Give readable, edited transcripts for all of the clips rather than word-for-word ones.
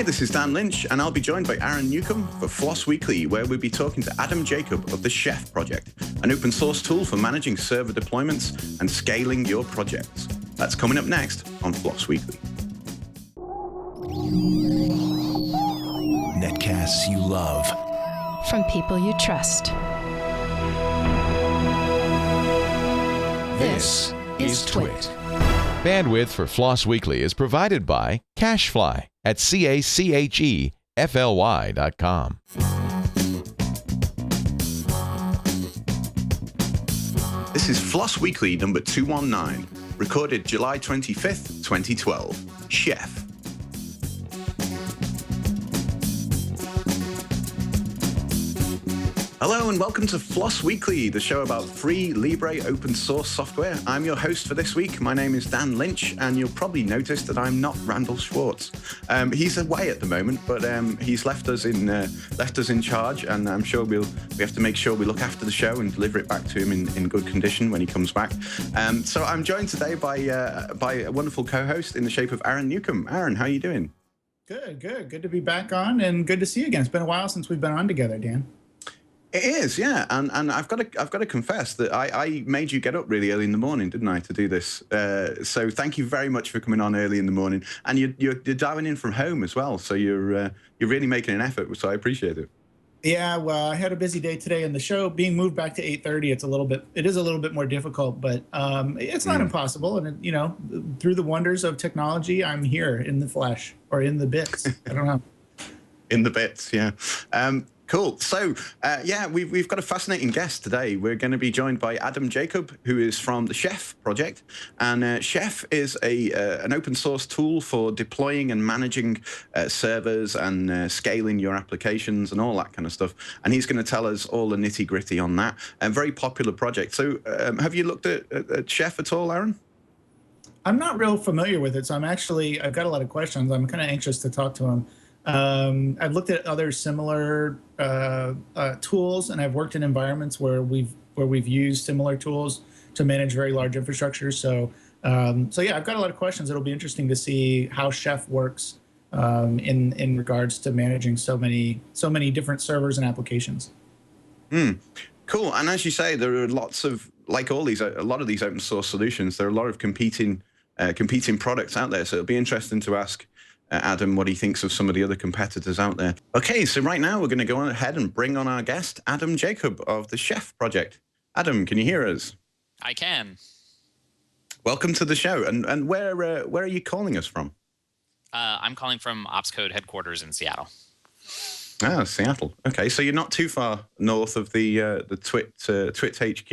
Hi, this is Dan Lynch, and I'll be joined by Aaron Newcomb for FLOSS Weekly, where we'll be talking to Adam Jacob of the Chef project, an open source tool for managing server deployments and scaling your projects. That's coming up next on FLOSS Weekly. Netcasts you love. From people you trust. This is TWiT. Bandwidth for FLOSS Weekly is provided by Cachefly at CACHEFLY.com. This is FLOSS Weekly number 219, recorded July 25th, 2012. Chef. Hello and welcome to FLOSS Weekly, the show about free Libre open source software. I'm your host for this week. My name is Dan Lynch, and you'll probably notice that I'm not Randall Schwartz. He's away at the moment, but he's left us in charge, and I'm sure we have to make sure we look after the show and deliver it back to him in good condition when he comes back. So I'm joined today by a wonderful co-host in the shape of Aaron Newcomb. Aaron, how are you doing? Good to be back on, and good to see you again. It's been a while since we've been on together, Dan. It is, yeah, and I've got to confess that I made you get up really early in the morning, didn't I, to do this? So thank you very much for coming on early in the morning, and you're dialing in from home as well. So you're really making an effort, so I appreciate it. Yeah, well, I had a busy day today, and the show being moved back to 8:30. It is a little bit more difficult, but it's not impossible. And through the wonders of technology, I'm here in the flesh or in the bits. I don't know. In the bits, yeah. Cool. So, we've got a fascinating guest today. We're going to be joined by Adam Jacob, who is from the Chef project. And Chef is an open source tool for deploying and managing servers and scaling your applications and all that kind of stuff. And he's going to tell us all the nitty gritty on that. A very popular project. So have you looked at Chef at all, Aaron? I'm not real familiar with it. So I've got a lot of questions. I'm kind of anxious to talk to him. I've looked at other similar tools, and I've worked in environments where we've used similar tools to manage very large infrastructures. So yeah, I've got a lot of questions. It'll be interesting to see how Chef works in regards to managing so many different servers and applications. Cool. And as you say, there are lots of, like a lot of these open source solutions, there are a lot of competing products out there. So it'll be interesting to ask Adam what he thinks of some of the other competitors out there. Okay, so right now we're going to go on ahead and bring on our guest, Adam Jacob of the Chef project. Adam, can you hear us? I can. Welcome to the show. And where are you calling us from? I'm calling from OpsCode headquarters in Seattle. Ah, Seattle. Okay, so you're not too far north of the TWiT HQ.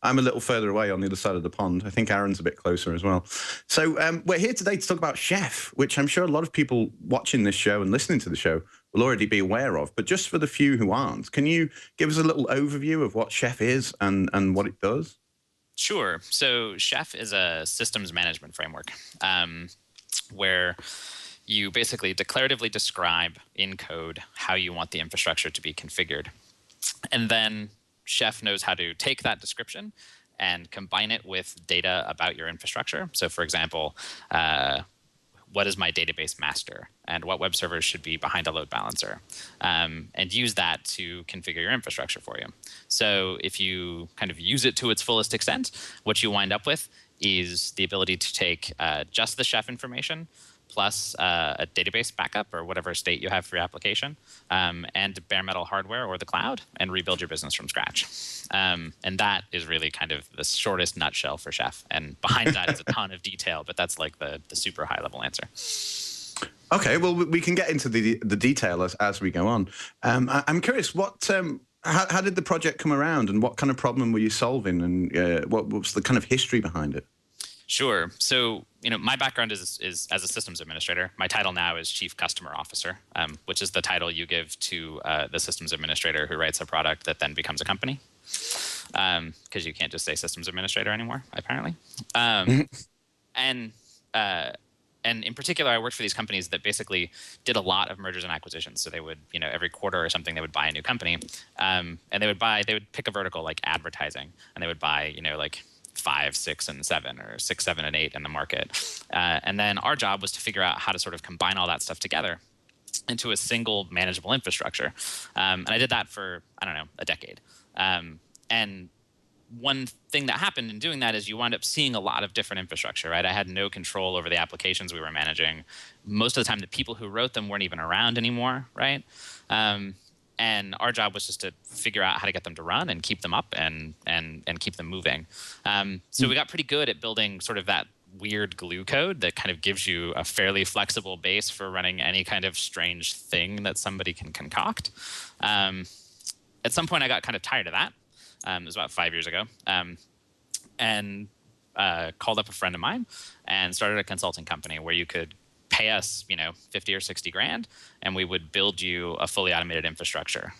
I'm a little further away on the other side of the pond. I think Aaron's a bit closer as well. So we're here today to talk about Chef, which I'm sure a lot of people watching this show and listening to the show will already be aware of. But just for the few who aren't, can you give us a little overview of what Chef is and what it does? Sure. So Chef is a systems management framework where you basically declaratively describe in code how you want the infrastructure to be configured. And then Chef knows how to take that description and combine it with data about your infrastructure. So for example, what is my database master and what web servers should be behind a load balancer, and use that to configure your infrastructure for you. So if you kind of use it to its fullest extent, what you wind up with is the ability to take just the Chef information plus a database backup or whatever state you have for your application, and bare metal hardware or the cloud, and rebuild your business from scratch. And that is really kind of the shortest nutshell for Chef. And behind that is a ton of detail, but that's like the super high level answer. Okay, well, we can get into the detail as we go on. I'm curious, how did the project come around, and what kind of problem were you solving, and what was the kind of history behind it? Sure. So, my background is as a systems administrator. My title now is Chief Customer Officer, which is the title you give to the systems administrator who writes a product that then becomes a company. Because you can't just say systems administrator anymore, apparently. And in particular, I worked for these companies that basically did a lot of mergers and acquisitions. So they would, every quarter or something, they would buy a new company, and they would pick a vertical like advertising, and they would buy, like 5, 6, and 7, or 6, 7, and 8 in the market. And then our job was to figure out how to sort of combine all that stuff together into a single manageable infrastructure. And I did that for, I don't know, a decade. And one thing that happened in doing that is you wound up seeing a lot of different infrastructure, right? I had no control over the applications we were managing. Most of the time, the people who wrote them weren't even around anymore, right? And our job was just to figure out how to get them to run and keep them up and keep them moving. So we got pretty good at building sort of that weird glue code that kind of gives you a fairly flexible base for running any kind of strange thing that somebody can concoct. At some point, I got kind of tired of that. It was about 5 years ago, and called up a friend of mine and started a consulting company where you could pay us, 50 or 60 grand, and we would build you a fully automated infrastructure.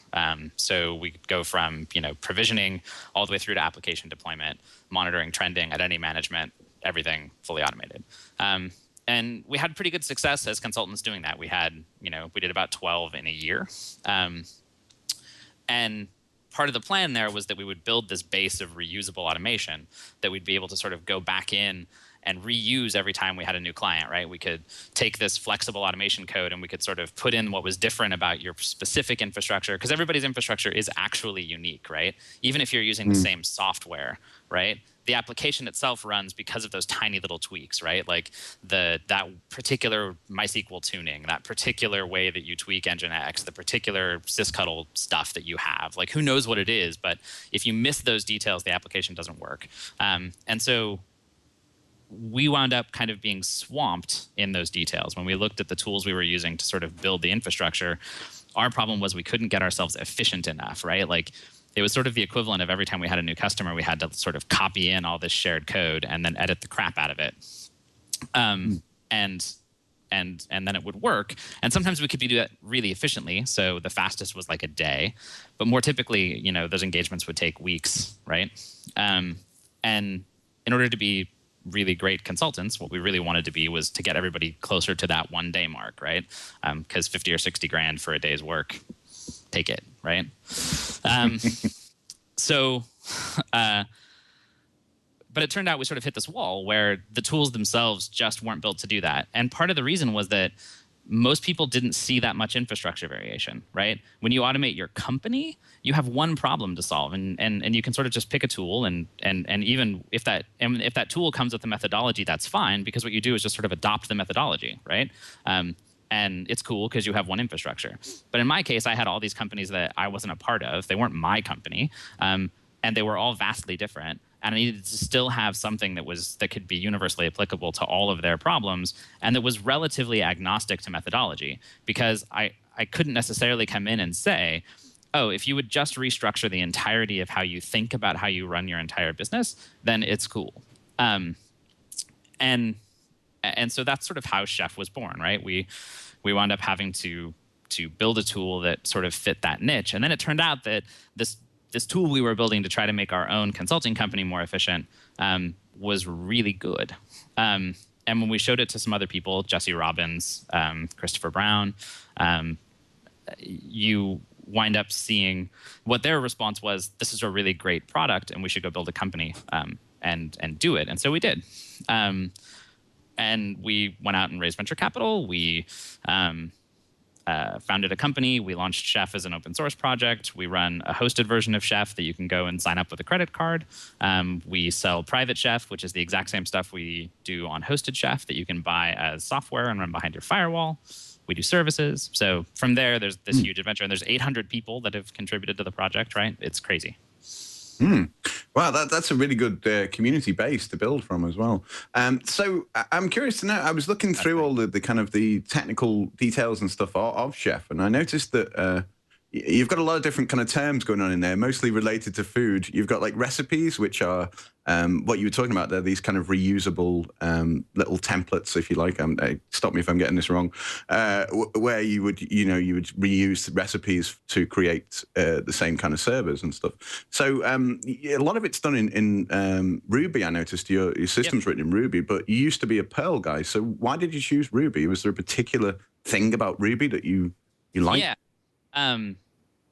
So we could go from, provisioning all the way through to application deployment, monitoring, trending, identity management, everything fully automated. And we had pretty good success as consultants doing that. We had, we did about 12 in a year. And part of the plan there was that we would build this base of reusable automation that we'd be able to sort of go back in and reuse every time we had a new client, right? We could take this flexible automation code and we could sort of put in what was different about your specific infrastructure, because everybody's infrastructure is actually unique, right? Even if you're using the same software, right? The application itself runs because of those tiny little tweaks, right? Like that particular MySQL tuning, that particular way that you tweak Nginx, the particular sysctl stuff that you have. Like, who knows what it is, but if you miss those details, the application doesn't work. And so we wound up kind of being swamped in those details. When we looked at the tools we were using to sort of build the infrastructure, our problem was we couldn't get ourselves efficient enough, right? Like, it was sort of the equivalent of every time we had a new customer, we had to sort of copy in all this shared code and then edit the crap out of it. And then it would work. And sometimes we could do that really efficiently. So the fastest was like a day. But more typically, those engagements would take weeks, right? And in order to be really great consultants, what we really wanted to be was to get everybody closer to that 1 day mark, right? Because 50 or 60 grand for a day's work, take it, right? But it turned out we sort of hit this wall where the tools themselves just weren't built to do that. And part of the reason was that most people didn't see that much infrastructure variation, right? When you automate your company, you have one problem to solve, and you can sort of just pick a tool, and even if that tool comes with a methodology, that's fine, because what you do is just sort of adopt the methodology, right? And it's cool because you have one infrastructure. But in my case, I had all these companies that I wasn't a part of. They weren't my company, and they were all vastly different. And I needed to still have something that could be universally applicable to all of their problems, and that was relatively agnostic to methodology, because I couldn't necessarily come in and say, oh, if you would just restructure the entirety of how you think about how you run your entire business, then it's cool. And so that's sort of how Chef was born, right? We wound up having to build a tool that sort of fit that niche. And then it turned out that this tool we were building to try to make our own consulting company more efficient was really good. And when we showed it to some other people, Jesse Robbins, Christopher Brown, you wind up seeing what their response was: this is a really great product and we should go build a company and do it. And so we did. And we went out and raised venture capital. We founded a company. We launched Chef as an open source project. We run a hosted version of Chef that you can go and sign up with a credit card. We sell private Chef, which is the exact same stuff we do on hosted Chef that you can buy as software and run behind your firewall. We do services. So from there, there's this huge adventure. And there's 800 people that have contributed to the project, right? It's crazy. Wow, that's a really good community base to build from as well. So I'm curious to know, I was looking through all the kind of the technical details and stuff of Chef, and I noticed that you've got a lot of different kind of terms going on in there, mostly related to food. You've got like recipes, which are what you were talking about there, these kind of reusable little templates, if you like. Stop me if I'm getting this wrong, where you would reuse recipes to create the same kind of servers and stuff. So a lot of it's done in Ruby. I noticed your system's written in Ruby, but you used to be a Perl guy. So why did you choose Ruby? Was there a particular thing about Ruby that you liked? Yeah.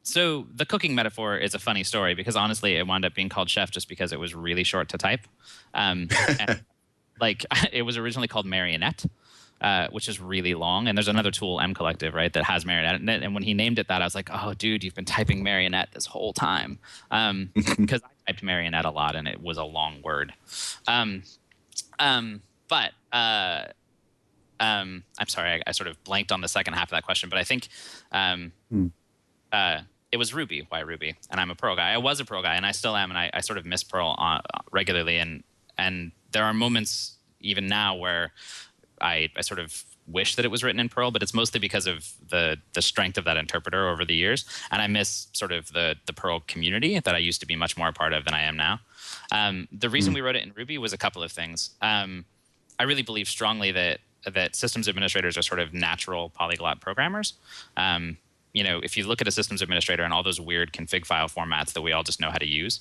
So the cooking metaphor is a funny story, because honestly, it wound up being called Chef just because it was really short to type. And, like, it was originally called Marionette. which is really long. And there's another tool, M Collective, right, that has Marionette in it. And when he named it that, I was like, oh, dude, you've been typing Marionette this whole time. Because I typed Marionette a lot, and it was a long word. I'm sorry, I sort of blanked on the second half of that question, but I think it was Ruby. Why Ruby? And I'm a Perl guy. I was a Perl guy, and I still am, and I sort of miss Perl regularly. And there are moments even now where I sort of wish that it was written in Perl, but it's mostly because of the strength of that interpreter over the years. And I miss sort of the Perl community that I used to be much more a part of than I am now. The reason we wrote it in Ruby was a couple of things. I really believe strongly that systems administrators are sort of natural polyglot programmers. If you look at a systems administrator and all those weird config file formats that we all just know how to use,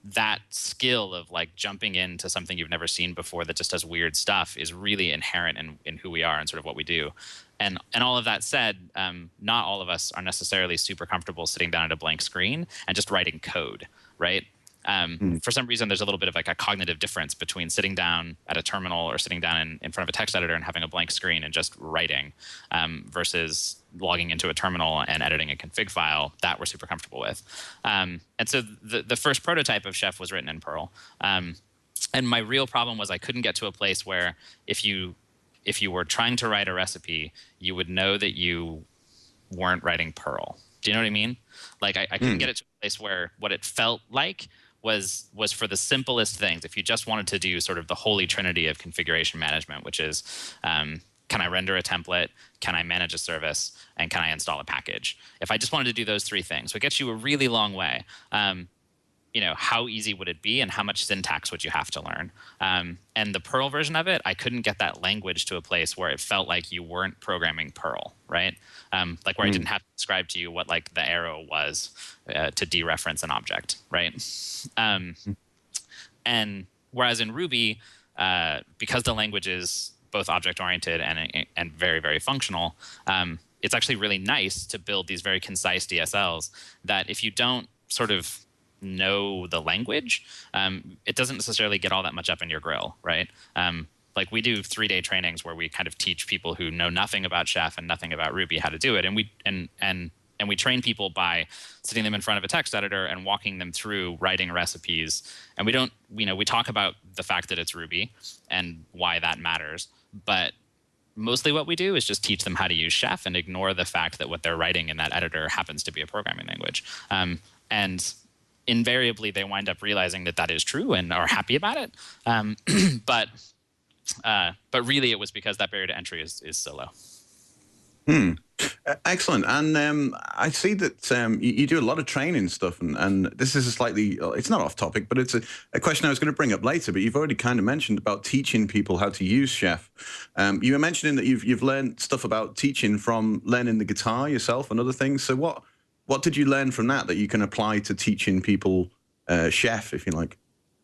that skill of like jumping into something you've never seen before that just does weird stuff is really inherent in who we are and sort of what we do. And all of that said, not all of us are necessarily super comfortable sitting down at a blank screen and just writing code, right? For some reason, there's a little bit of like a cognitive difference between sitting down at a terminal or sitting down in front of a text editor and having a blank screen and just writing versus logging into a terminal and editing a config file that we're super comfortable with. And so the first prototype of Chef was written in Perl. And my real problem was I couldn't get to a place where if you were trying to write a recipe, you would know that you weren't writing Perl. Do you know what I mean? Like I couldn't get it to a place where what it felt like was for the simplest things. If you just wanted to do sort of the holy trinity of configuration management, which is can I render a template, can I manage a service, and can I install a package? If I just wanted to do those three things, it gets you a really long way. How easy would it be and how much syntax would you have to learn? And the Perl version of it, I couldn't get that language to a place where it felt like you weren't programming Perl, right? Like where I didn't have to describe to you what like the arrow was to dereference an object, right? And whereas in Ruby, because the language is both object-oriented and very, very functional, it's actually really nice to build these very concise DSLs that if you don't sort of know the language, it doesn't necessarily get all that much up in your grill, right? Like we do 3-day trainings where we kind of teach people who know nothing about Chef and nothing about Ruby how to do it, and we train people by sitting them in front of a text editor and walking them through writing recipes. And we talk about the fact that it's Ruby and why that matters, but mostly what we do is just teach them how to use Chef and ignore the fact that what they're writing in that editor happens to be a programming language. And invariably, they wind up realizing that is true and are happy about it. But really, it was because that barrier to entry is so low. Excellent. And I see that you do a lot of training stuff, and this is it's not off topic, but it's a question I was going to bring up later, but you've already kind of mentioned about teaching people how to use Chef. You were mentioning that you've learned stuff about teaching from learning the guitar yourself and other things. So what did you learn from that you can apply to teaching people Chef, if you like?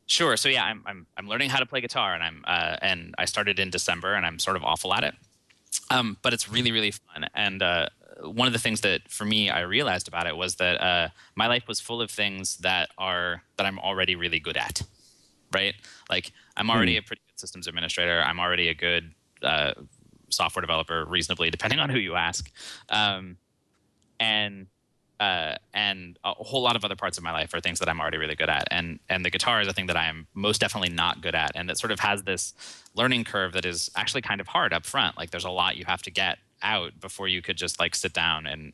Sure. So yeah, I'm learning how to play guitar, and I started in December, and I'm sort of awful at it. But it's really, really fun. And one of the things that for me I realized about it was that my life was full of things that I'm already really good at, right? Like I'm already a pretty good systems administrator. I'm already a good software developer, reasonably, depending on who you ask. And a whole lot of other parts of my life are things that I'm already really good at. And the guitar is a thing that I am most definitely not good at, and that sort of has this learning curve that is actually kind of hard up front. Like there's a lot you have to get out before you could just like sit down and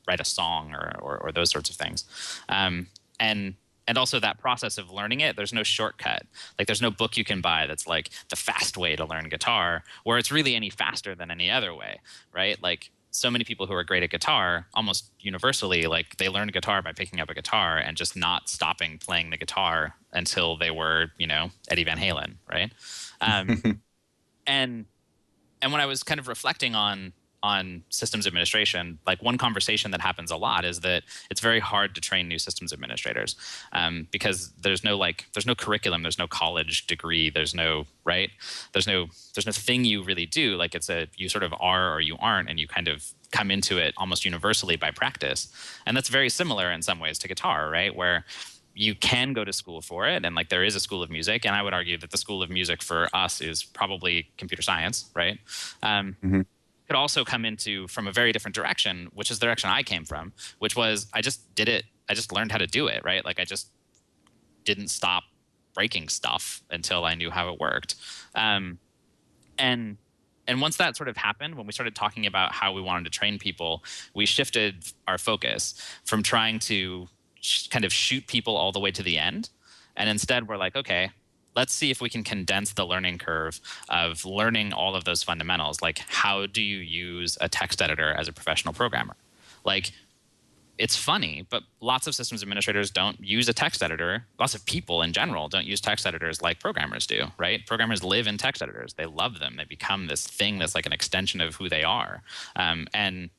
write a song or those sorts of things. And also that process of learning it, there's no shortcut. Like there's no book you can buy that's like the fast way to learn guitar, where it's really any faster than any other way, right? Like so many people who are great at guitar, almost universally, like they learned guitar by picking up a guitar and just not stopping playing the guitar until they were, Eddie Van Halen, right? And when I was kind of reflecting on systems administration, like one conversation that happens a lot is that it's very hard to train new systems administrators because there's no curriculum, there's no college degree, there's no thing you really do. Like you sort of are or you aren't, and you kind of come into it almost universally by practice. And that's very similar in some ways to guitar, right? Where you can go to school for it, and like there is a school of music, and I would argue that the school of music for us is probably computer science, right? Could also come into from a very different direction, which is the direction I came from, which was I just did it. I just learned how to do it, right? Like I just didn't stop breaking stuff until I knew how it worked. And once that sort of happened, when we started talking about how we wanted to train people, we shifted our focus from trying to kind of shoot people all the way to the end. And instead we're like, okay, let's see if we can condense the learning curve of learning all of those fundamentals. Like, how do you use a text editor as a professional programmer? Like, it's funny, but lots of systems administrators don't use a text editor. Lots of people in general don't use text editors like programmers do, right? Programmers live in text editors. They love them. They become this thing that's like an extension of who they are. And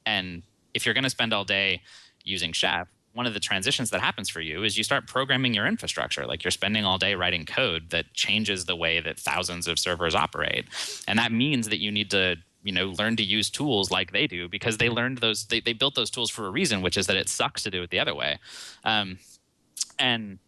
if you're going to spend all day using Chef, one of the transitions that happens for you is you start programming your infrastructure. Like, you're spending all day writing code that changes the way that thousands of servers operate. And that means that you need to, learn to use tools like they do, because they learned those, they built those tools for a reason, which is that it sucks to do it the other way. And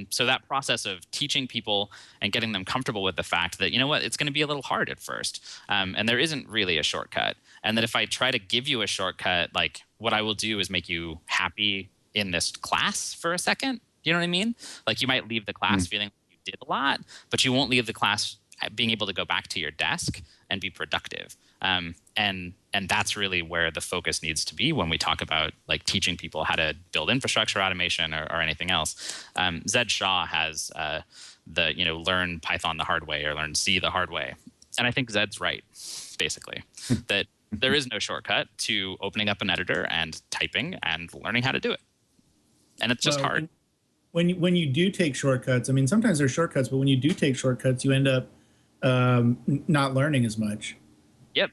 so that process of teaching people and getting them comfortable with the fact that, it's going to be a little hard at first. And there isn't really a shortcut. And that if I try to give you a shortcut, like, what I will do is make you happy in this class for a second. You know what I mean? Like, you might leave the class feeling like you did a lot, but you won't leave the class being able to go back to your desk and be productive. And that's really where the focus needs to be when we talk about like teaching people how to build infrastructure automation or anything else. Zed Shaw has the learn Python the hard way or learn C the hard way, and I think Zed's right, basically, that there is no shortcut to opening up an editor and typing and learning how to do it, and it's just hard. When you do take shortcuts, I mean, sometimes there's shortcuts, but when you do take shortcuts, you end up not learning as much. Yep.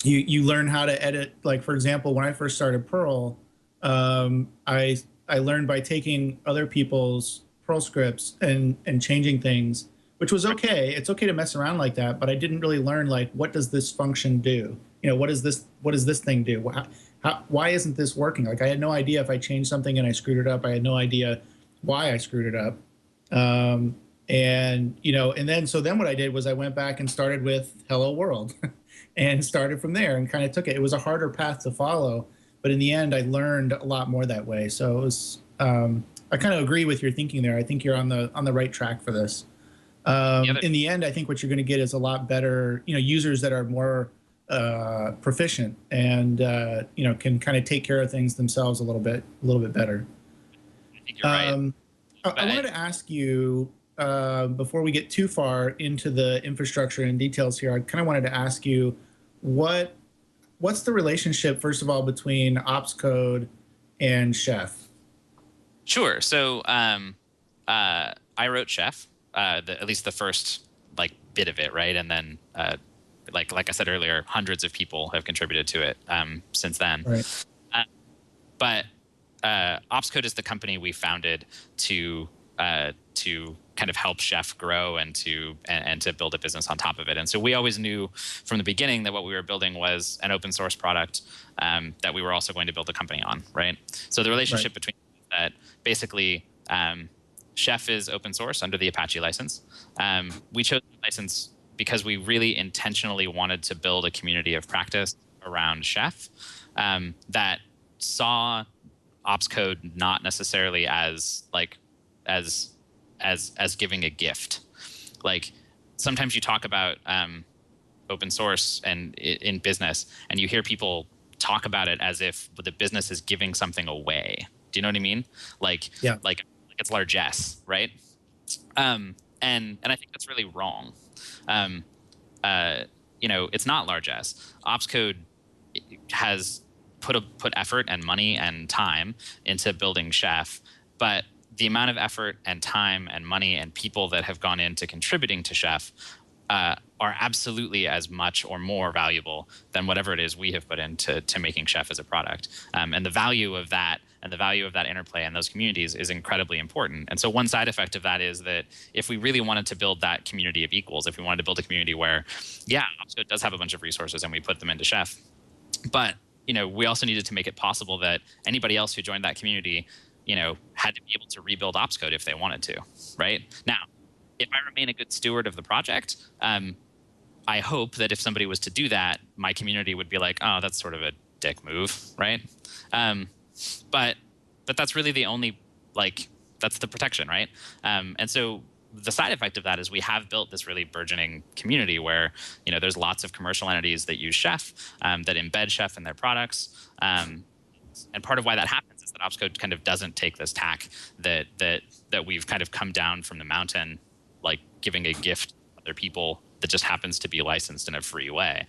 You learn how to edit. Like, for example, when I first started Perl, I learned by taking other people's Perl scripts and changing things, which was okay. It's okay to mess around like that, but I didn't really learn, like, what does this function do? What does this thing do? Why isn't this working? Like, I had no idea if I changed something and I screwed it up. I had no idea why I screwed it up. And then what I did was I went back and started with Hello World and started from there and kind of took it. It was a harder path to follow, but in the end, I learned a lot more that way. So it was, I kind of agree with your thinking there. I think you're on the right track for this. In the end, I think what you're going to get is a lot better, users that are more proficient and, can kind of take care of things themselves a little bit better. I think you're right. I wanted to ask you, before we get too far into the infrastructure and details here, I kind of wanted to ask you, what's the relationship, first of all, between ops code and Chef? Sure. So I wrote Chef, at least the first bit of it, right? And then like I said earlier, hundreds of people have contributed to it since then. Right. But ops code is the company we founded to kind of help Chef grow and to build a business on top of it. And so we always knew from the beginning that what we were building was an open source product that we were also going to build a company on, right? So the relationship between that, basically, Chef is open source under the Apache license. We chose the license because we really intentionally wanted to build a community of practice around Chef that saw ops code not necessarily as giving a gift. Like, sometimes you talk about open source and in business, and you hear people talk about it as if the business is giving something away. Do you know what I mean? Like it's largesse, right? And I think that's really wrong. It's not largesse. Ops code has put effort and money and time into building Chef, but the amount of effort and time and money and people that have gone into contributing to Chef are absolutely as much or more valuable than whatever it is we have put into making Chef as a product. And the value of that and the value of that interplay in those communities is incredibly important. And so one side effect of that is that if we really wanted to build that community of equals, if we wanted to build a community where, Opscode does have a bunch of resources and we put them into Chef, but we also needed to make it possible that anybody else who joined that community had to be able to rebuild ops code if they wanted to, right? Now, if I remain a good steward of the project, I hope that if somebody was to do that, my community would be like, oh, that's sort of a dick move, right? But that's really the only, that's the protection, right? And so the side effect of that is we have built this really burgeoning community where, there's lots of commercial entities that use Chef, that embed Chef in their products. And part of why that happens is that ops code kind of doesn't take this tack that we've kind of come down from the mountain, like giving a gift to other people that just happens to be licensed in a free way.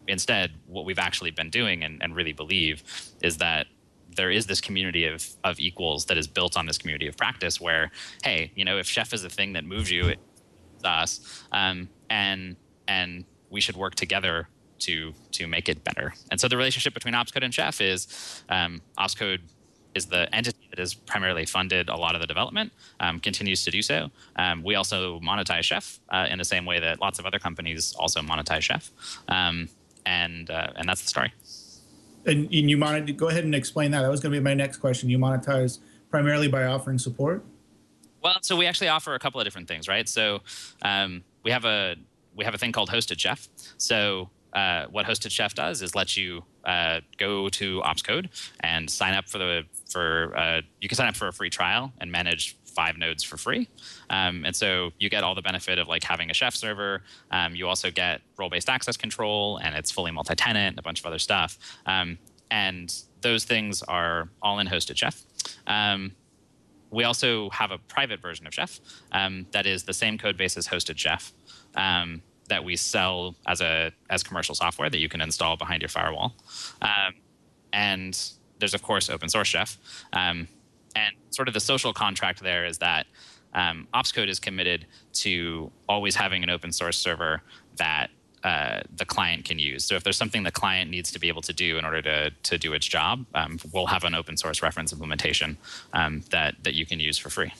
Instead, what we've actually been doing and really believe is that there is this community of equals that is built on this community of practice where, hey, if Chef is a thing that moves you, it's us, and we should work together to make it better. And so the relationship between Opscode and Chef is Opscode is the entity that has primarily funded a lot of the development, continues to do so. We also monetize Chef in the same way that lots of other companies also monetize Chef. And that's the story. And you go ahead and explain that. That was going to be my next question. You monetize primarily by offering support? Well, so we actually offer a couple of different things, right? So we have a thing called Hosted Chef. So what Hosted Chef does is let you go to Opscode and sign up you can sign up for a free trial and manage 5 nodes for free. And so you get all the benefit of having a Chef server. You also get role-based access control, and it's fully multi-tenant and a bunch of other stuff. And those things are all in Hosted Chef. We also have a private version of Chef that is the same code base as Hosted Chef that we sell as commercial software that you can install behind your firewall. And there's, of course, open source Chef. And sort of the social contract there is that Opscode is committed to always having an open source server that the client can use. So if there's something the client needs to be able to do in order to do its job, we'll have an open source reference implementation that you can use for free.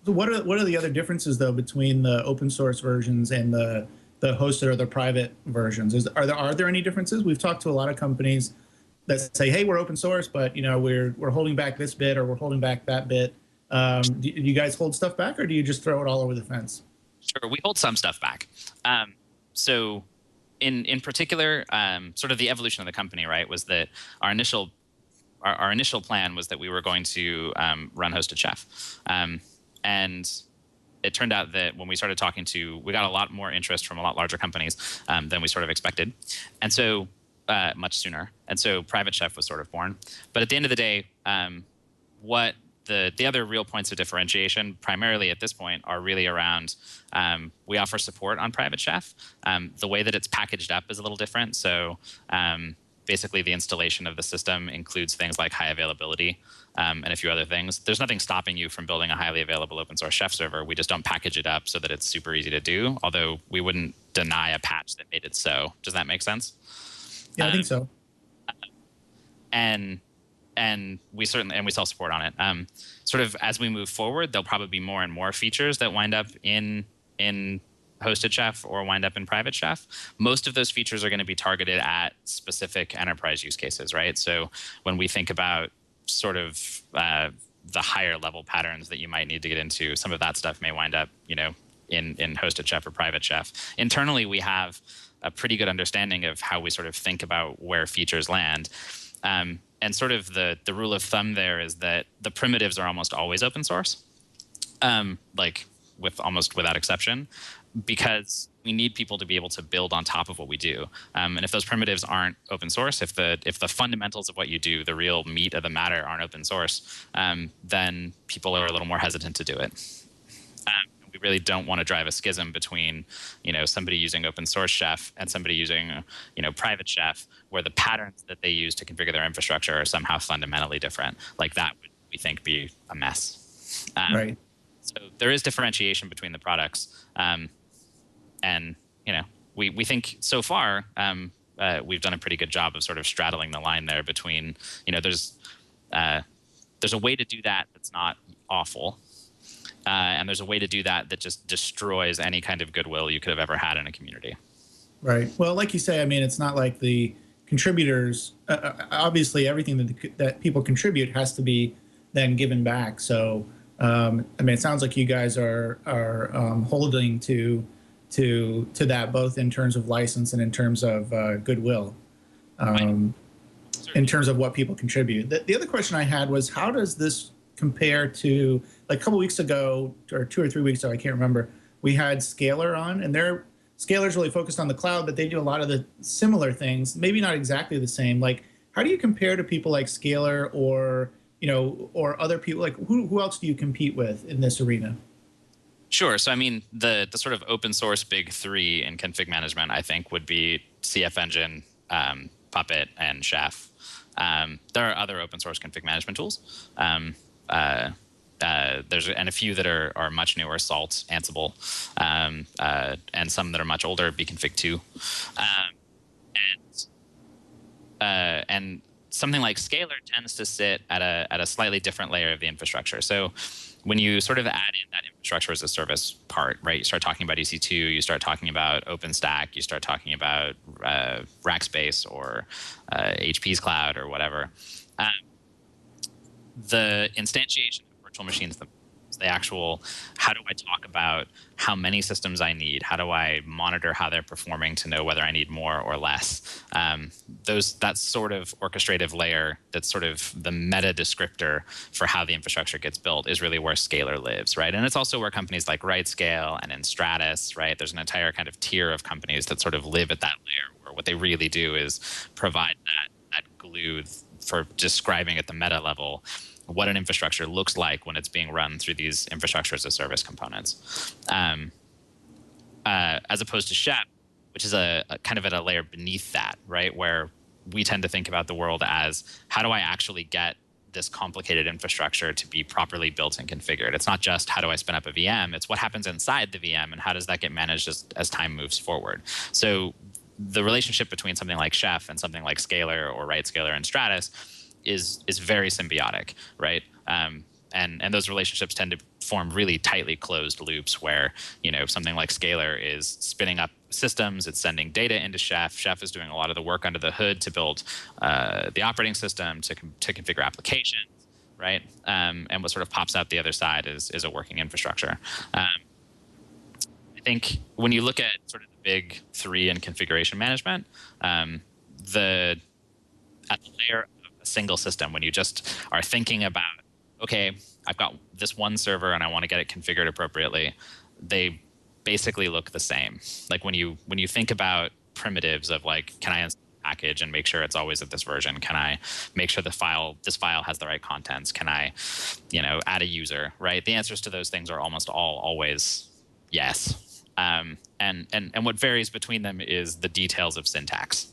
So what are the other differences, though, between the open source versions and the hosted or the private versions? Are there any differences? We've talked to a lot of companies that say, hey, we're open source, but we're holding back this bit or we're holding back that bit. Do you guys hold stuff back, or do you just throw it all over the fence? Sure, we hold some stuff back. So in particular, sort of the evolution of the company, right, was that our initial plan was that we were going to run Hosted Chef. And it turned out that when we started talking we got a lot more interest from a lot larger companies than we sort of expected. And so much sooner. And so Private Chef was sort of born. But at the end of the day, what the other real points of differentiation primarily at this point are really around we offer support on Private Chef. The way that it's packaged up is a little different. So basically the installation of the system includes things like high availability and a few other things. There's nothing stopping you from building a highly available open source Chef server. We just don't package it up so that it's super easy to do, although we wouldn't deny a patch that made it so. Does that make sense? Yeah, I think so. And we sell support on it. Sort of as we move forward, there'll probably be more and more features that wind up in Hosted Chef or wind up in Private Chef. Most of those features are going to be targeted at specific enterprise use cases, right? So when we think about sort of the higher level patterns that you might need to get into, some of that stuff may wind up, in Hosted Chef or Private Chef. Internally, we have a pretty good understanding of how we sort of think about where features land. And sort of the rule of thumb there is that the primitives are almost always open source, almost without exception, because we need people to be able to build on top of what we do. And if those primitives aren't open source, if the fundamentals of what you do, the real meat of the matter, aren't open source, then people are a little more hesitant to do it. We really don't want to drive a schism between, somebody using open source Chef and somebody using, Private Chef, where the patterns that they use to configure their infrastructure are somehow fundamentally different. Like that would, we think, be a mess. Right. So there is differentiation between the products. And, we think so far we've done a pretty good job of sort of straddling the line there between, there's a way to do that that's not awful. And there's a way to do that that just destroys any kind of goodwill you could have ever had in a community. Right. Well, like you say, I mean, it's not like the contributors, obviously everything that people contribute has to be then given back. So I mean, it sounds like you guys are holding to that, both in terms of license and in terms of goodwill, in terms of what people contribute. The other question I had was, how does this compare to, like, a couple weeks ago, or 2 or 3 weeks ago, I can't remember, we had Scalar on, and Scalar's really focused on the cloud, but they do a lot of the similar things, maybe not exactly the same. Like, how do you compare to people like Scalar, or or other people? Like, who else do you compete with in this arena? Sure. So, I mean, the sort of open source big three in config management, I think, would be CF Engine, Puppet, and Chef. There are other open source config management tools. There's a few that are much newer: Salt, Ansible, and some that are much older, Bconfig 2, and something like Scalar tends to sit at a slightly different layer of the infrastructure. So when you sort of add in that infrastructure as a service part, right? You start talking about EC2, you start talking about OpenStack, you start talking about Rackspace or HP's cloud or whatever. The instantiation of virtual machines, the actual, how do I talk about how many systems I need? How do I monitor how they're performing to know whether I need more or less? That sort of orchestrative layer, that's sort of the meta descriptor for how the infrastructure gets built, is really where Scalar lives, right? And it's also where companies like RightScale and Stratus, right? There's an entire kind of tier of companies that sort of live at that layer, where what they really do is provide that glue for describing at the meta level what an infrastructure looks like when it's being run through these infrastructure as a service components, as opposed to Chef, which is a kind of at a layer beneath that, right? Where we tend to think about the world as, how do I actually get this complicated infrastructure to be properly built and configured? It's not just how do I spin up a VM, it's what happens inside the VM and how does that get managed as time moves forward. So the relationship between something like Chef and something like Scalar or RightScalar and Stratus is very symbiotic, right? And those relationships tend to form really tightly closed loops where, something like Scalar is spinning up systems, it's sending data into Chef. Chef is doing a lot of the work under the hood to build the operating system, to configure applications, right? And what sort of pops out the other side is a working infrastructure. I think when you look at sort of the big three in configuration management, at the layer of a single system, when you just are thinking about, okay, I've got this one server and I want to get it configured appropriately, they basically look the same. Like when you think about primitives of, like, can I install a package and make sure it's always at this version? Can I make sure this file has the right contents? Can I, add a user, right? The answers to those things are almost always yes. And what varies between them is the details of syntax.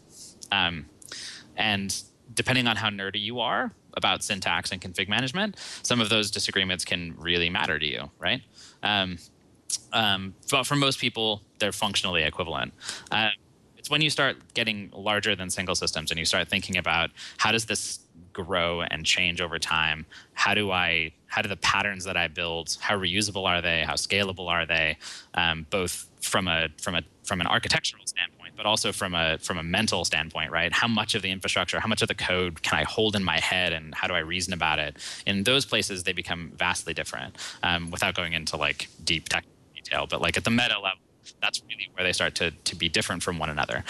And depending on how nerdy you are about syntax and config management, some of those disagreements can really matter to you, right? But for most people, they're functionally equivalent. It's when you start getting larger than single systems and you start thinking about, how does this grow and change over time? How do the patterns that I build, how reusable are they? How scalable are they? Both from an architectural standpoint, but also from a mental standpoint, right? How much of the infrastructure, how much of the code can I hold in my head, and how do I reason about it? In those places, they become vastly different, without going into like deep technical detail. But like at the meta level, that's really where they start to be different from one another.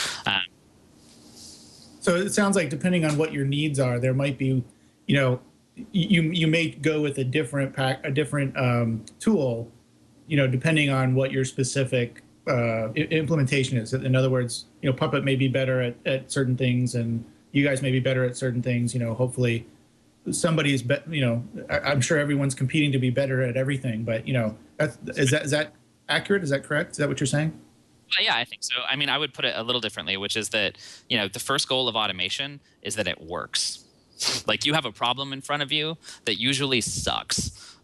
So it sounds like, depending on what your needs are, there might be, you may go with a different tool, depending on what your specific implementation is. In other words, Puppet may be better at certain things, and you guys may be better at certain things. Hopefully somebody's I'm sure everyone's competing to be better at everything, but is that accurate? Is that correct? Is that what you're saying? Yeah, I think so. I mean, I would put it a little differently, which is that, the first goal of automation is that it works. Like, you have a problem in front of you that usually sucks.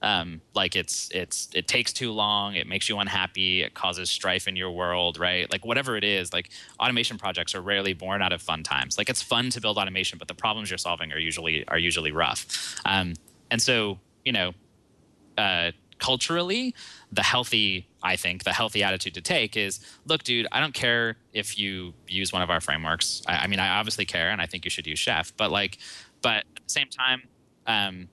Like it takes too long, it makes you unhappy, it causes strife in your world, right? Like, whatever it is, like, automation projects are rarely born out of fun times. Like, it's fun to build automation, but the problems you're solving are usually rough. And so, culturally, the healthy attitude to take is, look, dude, I don't care if you use one of our frameworks. I mean, I obviously care, and I think you should use Chef. But at the same time,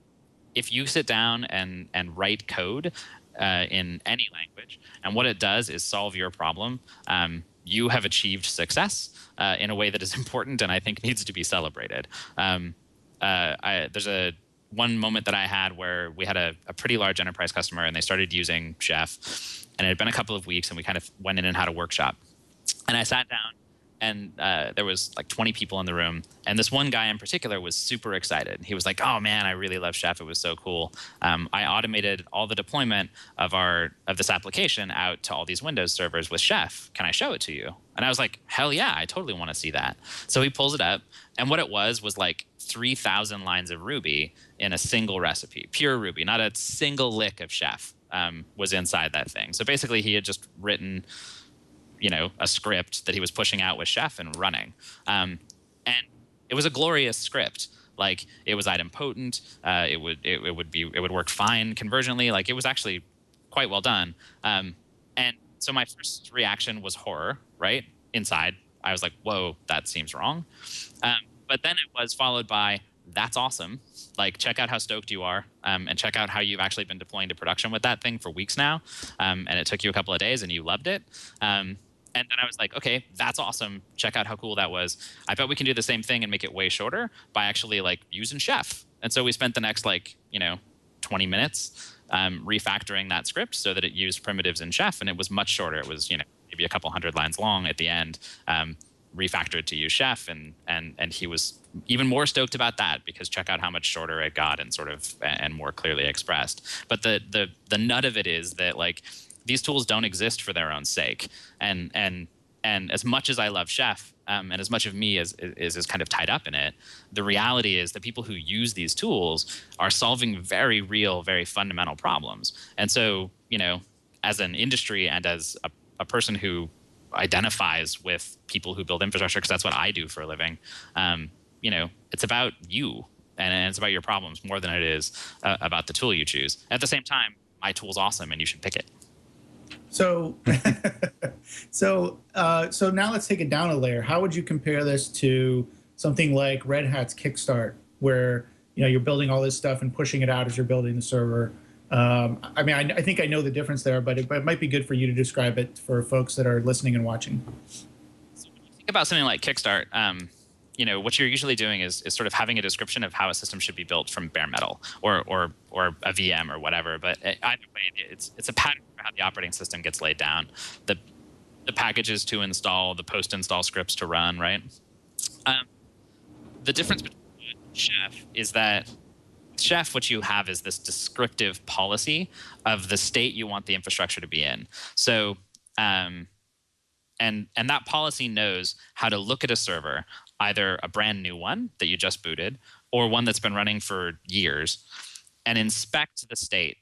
if you sit down and write code in any language, and what it does is solve your problem, you have achieved success in a way that is important and I think needs to be celebrated. There's one moment that I had where we had a pretty large enterprise customer, and they started using Chef, and it had been a couple of weeks, and we kind of went in and had a workshop. And I sat down, and there was like 20 people in the room, and this one guy in particular was super excited. He was like, "Oh man, I really love Chef. It was so cool. I automated all the deployment of this application out to all these Windows servers with Chef. Can I show it to you?" And I was like, "Hell yeah, I totally want to see that." So he pulls it up, and what it was like 3,000 lines of Ruby in a single recipe, pure Ruby, not a single lick of Chef was inside that thing. So basically, he had just written, a script that he was pushing out with Chef and running. And it was a glorious script. Like, it was idempotent. It would work fine convergently. Like, it was actually quite well done. And so my first reaction was horror, right? Inside, I was like, whoa, that seems wrong. But then it was followed by, that's awesome. Like, check out how stoked you are, and check out how you've actually been deploying to production with that thing for weeks now. And it took you a couple of days and you loved it. And then I was like, okay, that's awesome. Check out how cool that was. I bet we can do the same thing and make it way shorter by actually using Chef. And so we spent the next 20 minutes refactoring that script so that it used primitives in Chef, and it was much shorter. It was maybe a couple hundred lines long at the end. Refactored to use Chef, and he was even more stoked about that, because check out how much shorter it got and more clearly expressed. But the nut of it is that these tools don't exist for their own sake, and as much as I love Chef, and as much of me is kind of tied up in it, the reality is that people who use these tools are solving very real, very fundamental problems. And so, as an industry and as a person who identifies with people who build infrastructure, because that's what I do for a living, it's about you and it's about your problems more than it is about the tool you choose. At the same time, my tool's awesome and you should pick it. So, so now let's take it down a layer. How would you compare this to something like Red Hat's Kickstart, where you're building all this stuff and pushing it out as you're building the server? I mean, I think I know the difference there, but it might be good for you to describe it for folks that are listening and watching. So when you think about something like Kickstart, what you're usually doing is sort of having a description of how a system should be built from bare metal or a VM or whatever. But either way, it's a pattern for how the operating system gets laid down. The packages to install, the post-install scripts to run, right? The difference between Chef is that Chef, what you have is this descriptive policy of the state you want the infrastructure to be in. So, and that policy knows how to look at a server, either a brand new one that you just booted or one that's been running for years, and inspect the state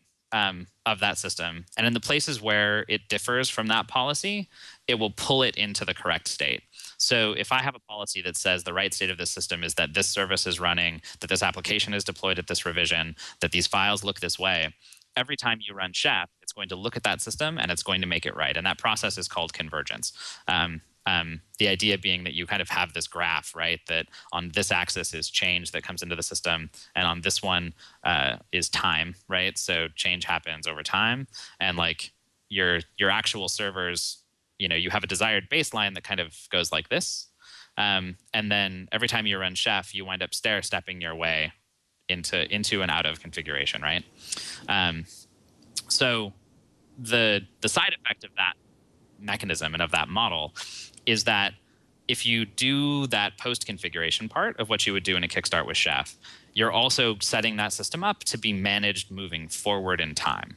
of that system. And in the places where it differs from that policy, it will pull it into the correct state. So if I have a policy that says the right state of this system is that this service is running, that this application is deployed at this revision, that these files look this way, every time you run Chef, it's going to look at that system and it's going to make it right. And that process is called convergence. The idea being that you kind of have this graph, right? That on this axis is change that comes into the system, and on this one is time, right? So change happens over time, and your actual servers, you have a desired baseline that kind of goes like this, and then every time you run Chef, you wind up stair-stepping your way into and out of configuration, right? So the side effect of that mechanism and of that model is that if you do that post-configuration part of what you would do in a Kickstart with Chef, you're also setting that system up to be managed moving forward in time.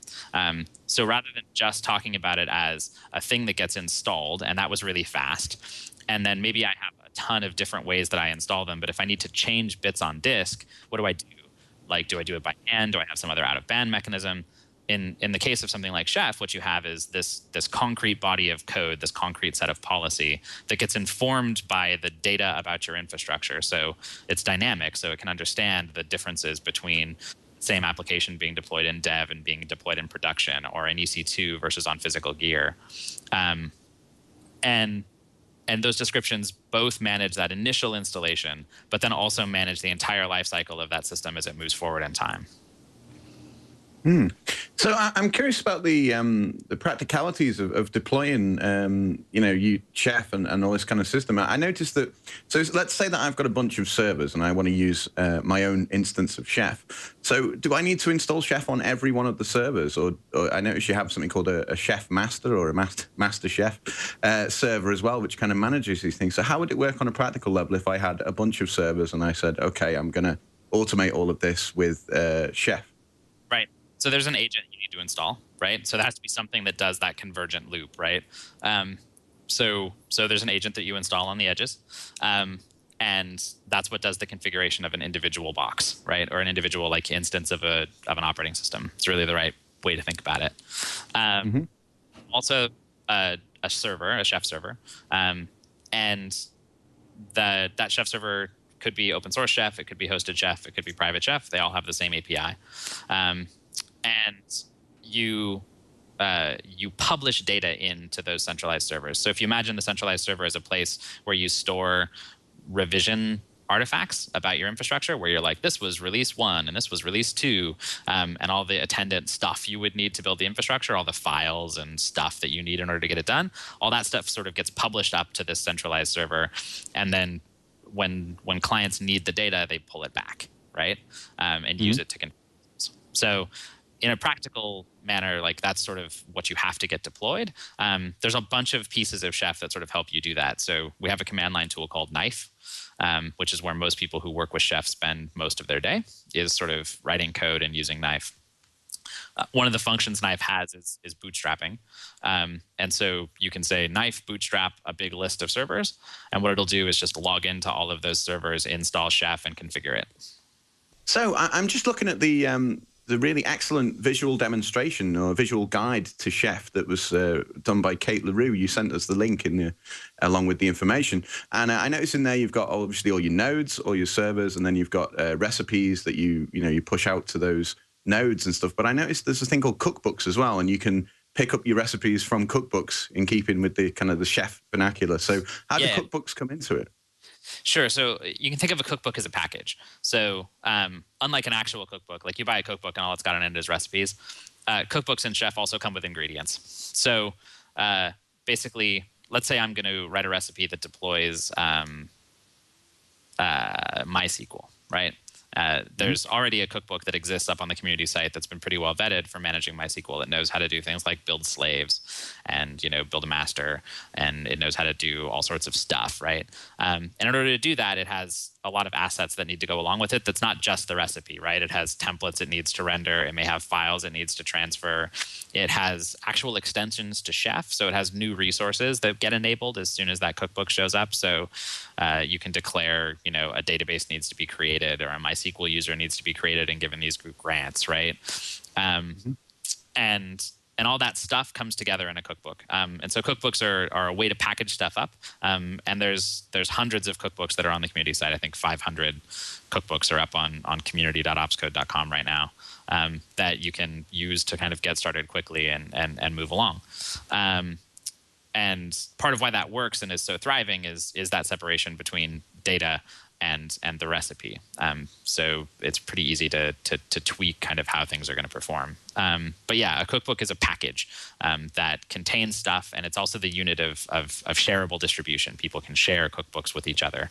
So rather than just talking about it as a thing that gets installed, and that was really fast, and then maybe I have a ton of different ways that I install them, but if I need to change bits on disk, what do I do? Do I do it by hand? Do I have some other out-of-band mechanism? In the case of something like Chef, what you have is this concrete body of code, this concrete set of policy that gets informed by the data about your infrastructure. So it's dynamic, so it can understand the differences between same application being deployed in dev and being deployed in production, or in EC2 versus on physical gear. And those descriptions both manage that initial installation, but then also manage the entire life cycle of that system as it moves forward in time. So I'm curious about the practicalities of deploying, Chef and all this kind of system. I noticed that, so let's say that I've got a bunch of servers and I want to use my own instance of Chef. So do I need to install Chef on every one of the servers? Or I notice you have something called a Chef Master or a Master Chef server as well, which kind of manages these things. So how would it work on a practical level if I had a bunch of servers and I said, okay, I'm going to automate all of this with Chef? Right. So there's an agent you need to install, right? So there has to be something that does that convergent loop, right? So there's an agent that you install on the edges, and that's what does the configuration of an individual box, right? Or an individual like instance of an operating system. It's really the right way to think about it. Also, a server, a Chef server, and that Chef server could be open source Chef, it could be hosted Chef, it could be private Chef. They all have the same API. And you publish data into those centralized servers. So if you imagine the centralized server as a place where you store revision artifacts about your infrastructure, where you're like, this was release 1 and this was release 2, and all the attendant stuff you would need to build the infrastructure, all the files and stuff that you need in order to get it done, all that stuff sort of gets published up to this centralized server. And then when clients need the data, they pull it back, right? And use it to configure. So in a practical manner, like that's sort of what you have to get deployed. There's a bunch of pieces of Chef that sort of help you do that. So we have a command line tool called Knife, which is where most people who work with Chef spend most of their day, is sort of writing code and using Knife. One of the functions Knife has is bootstrapping. And so you can say Knife bootstrap a big list of servers, and what it'll do is just log into all of those servers, install Chef, and configure it. So I'm just looking at the really excellent visual demonstration or visual guide to Chef that was done by Kate LaRue. You sent us the link along with the information. And I noticed in there you've got obviously all your nodes, all your servers, and then you've got recipes that you push out to those nodes and stuff. But I noticed there's a thing called cookbooks as well, and you can pick up your recipes from cookbooks in keeping with the kind of the Chef vernacular. So how do cookbooks come into it? Sure. So you can think of a cookbook as a package. So unlike an actual cookbook, like you buy a cookbook and all it's got on it is recipes, cookbooks in Chef also come with ingredients. So basically, let's say I'm going to write a recipe that deploys MySQL, right? There's already a cookbook that exists up on the community site that's been pretty well vetted for managing MySQL. It knows how to do things like build slaves and build a master, and it knows how to do all sorts of stuff, right? And in order to do that, it has a lot of assets that need to go along with it. That's not just the recipe, right? It has templates it needs to render. It may have files it needs to transfer. It has actual extensions to Chef, so it has new resources that get enabled as soon as that cookbook shows up. So you can declare, a database needs to be created, or a MySQL user needs to be created and given these group grants, right? And all that stuff comes together in a cookbook. And so cookbooks are a way to package stuff up. And there's hundreds of cookbooks that are on the community site. I think 500 cookbooks are up on community.opscode.com right now that you can use to kind of get started quickly and move along. And part of why that works and is so thriving is that separation between data and the recipe. So it's pretty easy to tweak kind of how things are going to perform. But yeah, a cookbook is a package that contains stuff, and it's also the unit of shareable distribution. People can share cookbooks with each other.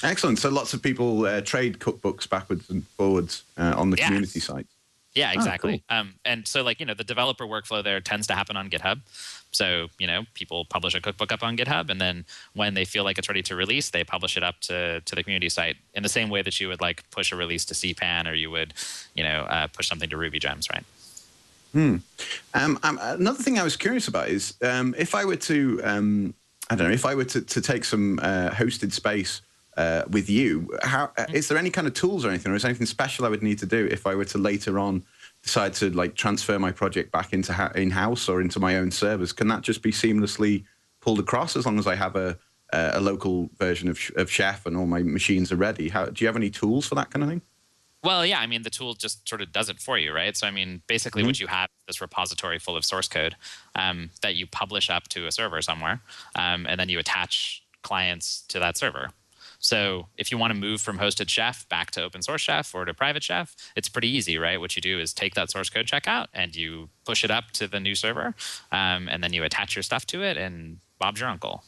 Excellent. So lots of people trade cookbooks backwards and forwards on the community site. Yeah, exactly. Oh, cool. And so the developer workflow there tends to happen on GitHub. So, people publish a cookbook up on GitHub, and then when they feel like it's ready to release, they publish it up to the community site in the same way that you would push a release to CPAN, or you would, push something to Ruby Gems, right? Another thing I was curious about is if I were to, to take some hosted space with you, is there any kind of tools or anything, or is there anything special I would need to do if I were to later on decide to transfer my project back into in-house or into my own servers? Can that just be seamlessly pulled across as long as I have a local version of Chef and all my machines are ready? Do you have any tools for that kind of thing? Well, yeah, I mean, the tool just sort of does it for you, right? So, I mean, basically what you have is this repository full of source code that you publish up to a server somewhere, and then you attach clients to that server. So if you want to move from hosted Chef back to open source Chef or to private Chef, it's pretty easy, right? What you do is take that source code checkout and you push it up to the new server, and then you attach your stuff to it, and Bob's your uncle.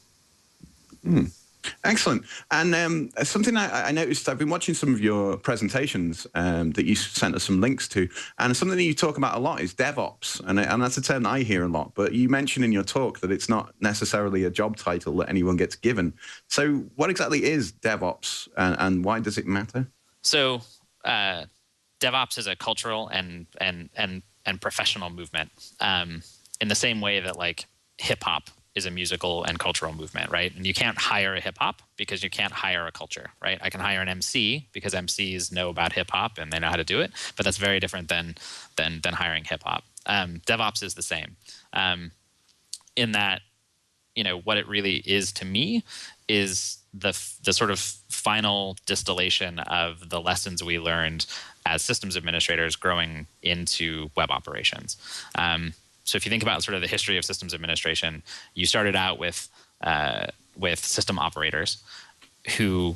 Excellent. And something I noticed, I've been watching some of your presentations that you sent us some links to, and something that you talk about a lot is DevOps, and that's a term that I hear a lot, but you mentioned in your talk that it's not necessarily a job title that anyone gets given. So what exactly is DevOps, and why does it matter? So DevOps is a cultural and professional movement, in the same way that like hip hop is a musical and cultural movement, right? And you can't hire a hip hop because you can't hire a culture, right? I can hire an MC because MCs know about hip hop and they know how to do it, but that's very different than hiring hip hop. DevOps is the same, in that, you know, what it really is to me is the sort of final distillation of the lessons we learned as systems administrators growing into web operations. So if you think about sort of the history of systems administration, you started out with system operators who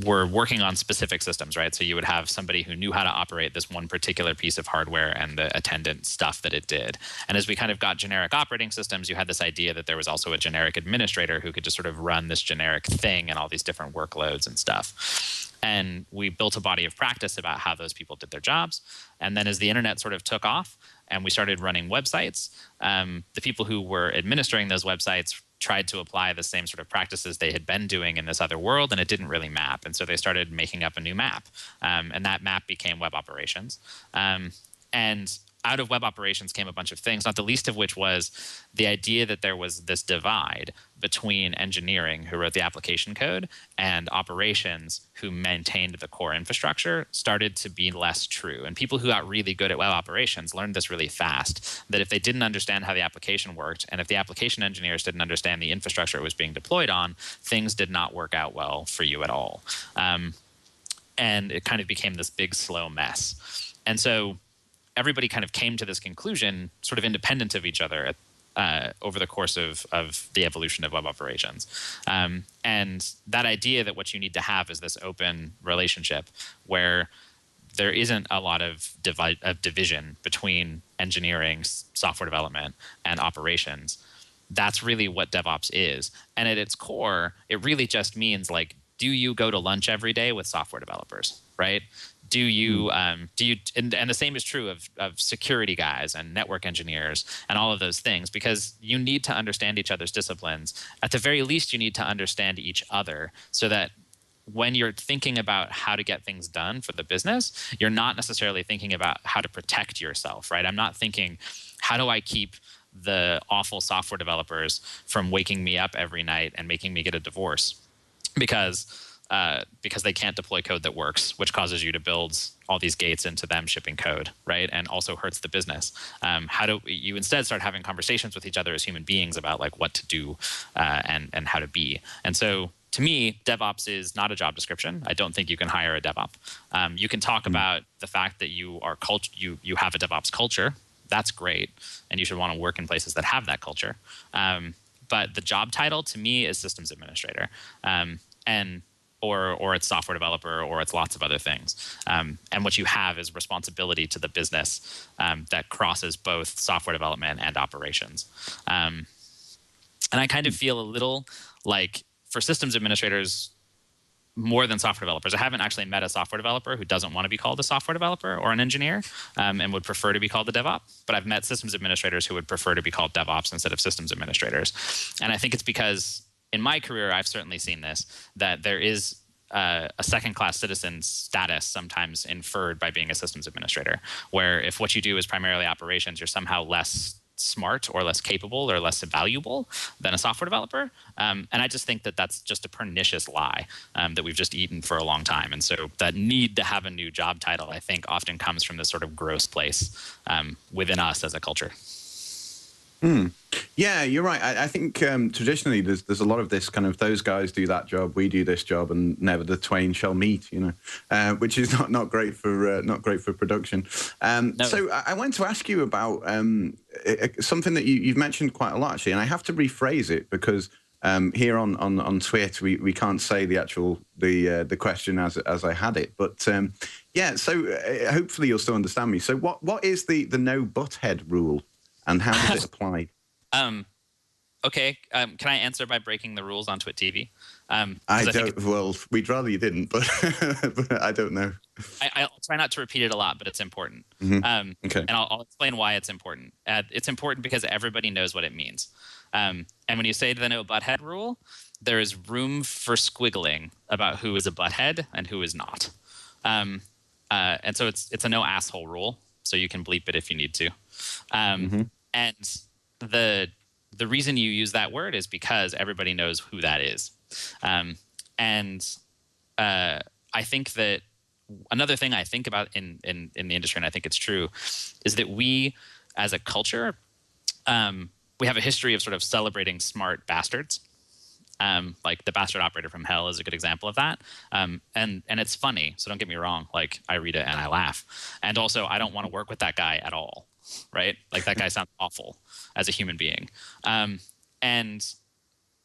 were working on specific systems, right? So you would have somebody who knew how to operate this one particular piece of hardware and the attendant stuff that it did. And as we kind of got generic operating systems, you had this idea that there was also a generic administrator who could just sort of run this generic thing and all these different workloads and stuff. And we built a body of practice about how those people did their jobs. And then as the internet sort of took off and we started running websites, the people who were administering those websites tried to apply the same sort of practices they had been doing in this other world, and it didn't really map. And so they started making up a new map. And that map became web operations. And out of web operations came a bunch of things, not the least of which was the idea that there was this divide between engineering, who wrote the application code, and operations, who maintained the core infrastructure, started to be less true. And people who got really good at web operations learned this really fast, that if they didn't understand how the application worked, and if the application engineers didn't understand the infrastructure it was being deployed on, things did not work out well for you at all. And it kind of became this big, slow mess. And so everybody kind of came to this conclusion, sort of independent of each other, over the course of the evolution of web operations. And that idea that what you need to have is this open relationship where there isn't a lot of division between engineering, software development, and operations. That's really what DevOps is. And at its core, it really just means, like, do you go to lunch every day with software developers, right? Do you and the same is true of security guys and network engineers and all of those things, because you need to understand each other's disciplines. At the very least, you need to understand each other, so that when you're thinking about how to get things done for the business, you're not necessarily thinking about how to protect yourself, right? I'm not thinking, how do I keep the awful software developers from waking me up every night and making me get a divorce because they can't deploy code that works, which causes you to build all these gates into them shipping code, right? And also hurts the business. How do you instead start having conversations with each other as human beings about, like, what to do and how to be? And so to me, DevOps is not a job description. I don't think you can hire a DevOps. You can talk about the fact that you have a DevOps culture. That's great, and you should want to work in places that have that culture. But the job title to me is systems administrator. Or it's software developer, or it's lots of other things. And what you have is responsibility to the business that crosses both software development and operations. And I kind of feel a little like, for systems administrators, more than software developers, I haven't actually met a software developer who doesn't want to be called a software developer or an engineer and would prefer to be called a DevOps. But I've met systems administrators who would prefer to be called DevOps instead of systems administrators. And I think it's because in my career, I've certainly seen this, that there is a second-class citizen status sometimes inferred by being a systems administrator, where if what you do is primarily operations, you're somehow less smart or less capable or less valuable than a software developer. And I just think that that's just a pernicious lie that we've just eaten for a long time. And so that need to have a new job title, I think, often comes from this sort of gross place within us as a culture. Yeah, you're right. I think traditionally there's a lot of this kind of those guys do that job, we do this job, and never the twain shall meet. Which is not great for production. No. So I wanted to ask you about something that you've mentioned quite a lot actually, and I have to rephrase it because here on TWiT we can't say the actual the question as I had it, but yeah. So hopefully you'll still understand me. So what is the no butthead rule? And how does it apply? Okay. Can I answer by breaking the rules on TWiT TV? I don't. Well, we'd rather you didn't, but, but I don't know. I'll try not to repeat it a lot, but it's important. Okay. And I'll explain why it's important. It's important because everybody knows what it means. And when you say the no butthead rule, there is room for squiggling about who is a butthead and who is not. And so it's a no asshole rule. So you can bleep it if you need to. And the reason you use that word is because everybody knows who that is. And I think that another thing I think about in the industry, and I think it's true, is that we as a culture, we have a history of sort of celebrating smart bastards. Like the Bastard Operator from Hell is a good example of that. And it's funny, so don't get me wrong. Like I read it and I laugh. And also I don't want to work with that guy at all, right? Like that guy sounds awful as a human being. And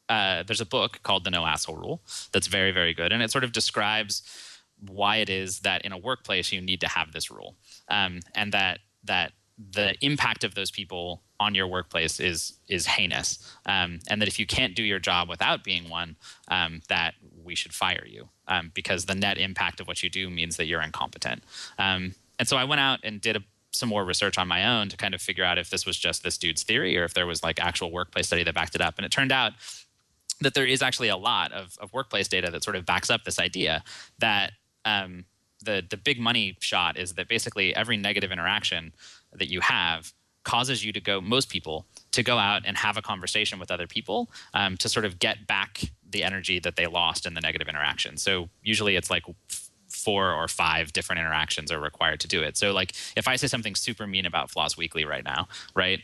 there's a book called The No Asshole Rule that's very, very good. And it sort of describes why it is that in a workplace you need to have this rule. And that the impact of those people on your workplace is heinous, and that if you can't do your job without being one, that we should fire you, because the net impact of what you do means that you're incompetent. And so I went out and did some more research on my own to kind of figure out if this was just this dude's theory or if there was like actual workplace study that backed it up. And it turned out that there is actually a lot of workplace data that sort of backs up this idea that the big money shot is that basically every negative interaction that you have causes you to go, most people, to go out and have a conversation with other people to sort of get back the energy that they lost in the negative interaction. So usually it's like 4 or 5 different interactions are required to do it. So like if I say something super mean about Floss Weekly right now, right?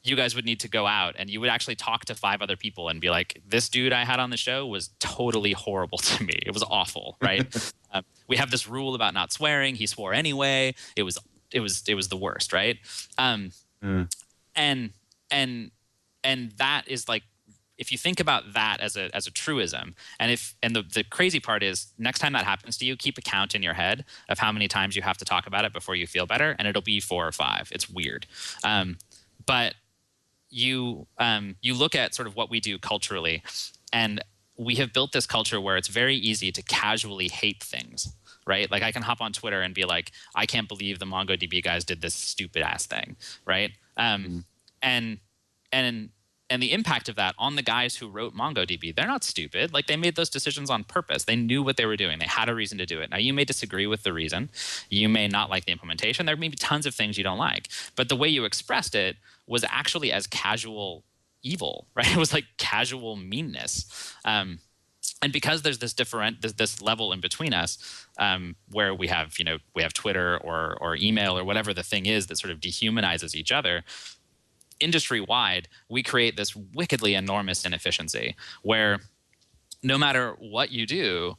You guys would need to go out and you would actually talk to 5 other people and be like, this dude I had on the show was totally horrible to me. It was awful, right? We have this rule about not swearing. He swore anyway. It was the worst, right? And that is like, if you think about that as a truism, and the crazy part is next time that happens to you, keep a count in your head of how many times you have to talk about it before you feel better, and it'll be 4 or 5. It's weird, but you look at sort of what we do culturally, and we have built this culture where it's very easy to casually hate things. Right? Like I can hop on Twitter and be like, I can't believe the MongoDB guys did this stupid ass thing. Right? And the impact of that on the guys who wrote MongoDB, they're not stupid. Like they made those decisions on purpose. They knew what they were doing. They had a reason to do it. Now you may disagree with the reason. You may not like the implementation. There may be tons of things you don't like. But the way you expressed it was actually as casual evil, right? It was like casual meanness. And because there's this level in between us, where we have Twitter or email or whatever the thing is that sort of dehumanizes each other, industry-wide, we create this wickedly enormous inefficiency where no matter what you do,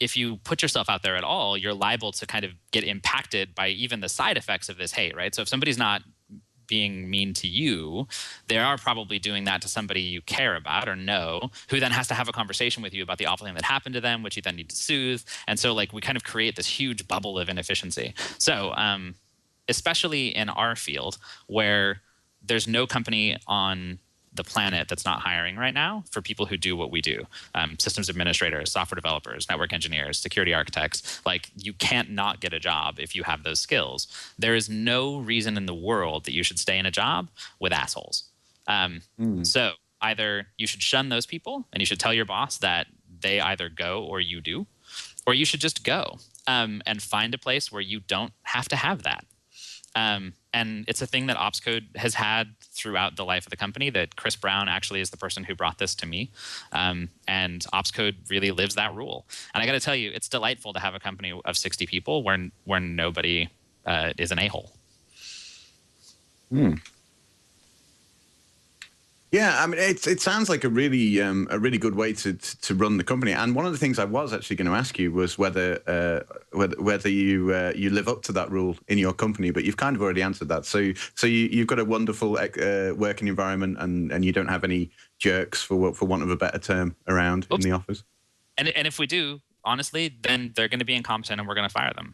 if you put yourself out there at all, you're liable to kind of get impacted by even the side effects of this hate, right? So if somebody's not being mean to you, they are probably doing that to somebody you care about or know, who then has to have a conversation with you about the awful thing that happened to them, which you then need to soothe. And so like we kind of create this huge bubble of inefficiency. So especially in our field where there's no company on the planet that's not hiring right now for people who do what we do. Systems administrators, software developers, network engineers, security architects. Like you can't not get a job if you have those skills. There is no reason in the world that you should stay in a job with assholes. So either you should shun those people and you should tell your boss that they either go or you do, or you should just go and find a place where you don't have to have that. And it's a thing that Opscode has had throughout the life of the company, that Chris Brown actually is the person who brought this to me. And Opscode really lives that rule. And I got to tell you, it's delightful to have a company of 60 people where nobody is an a-hole. Yeah, I mean, it sounds like a really good way to run the company. And one of the things I was actually going to ask you was whether you live up to that rule in your company, but you've kind of already answered that. So you've got a wonderful working environment, and you don't have any jerks, for want of a better term, around in the office. And if we do, honestly, then they're going to be incompetent, and we're going to fire them.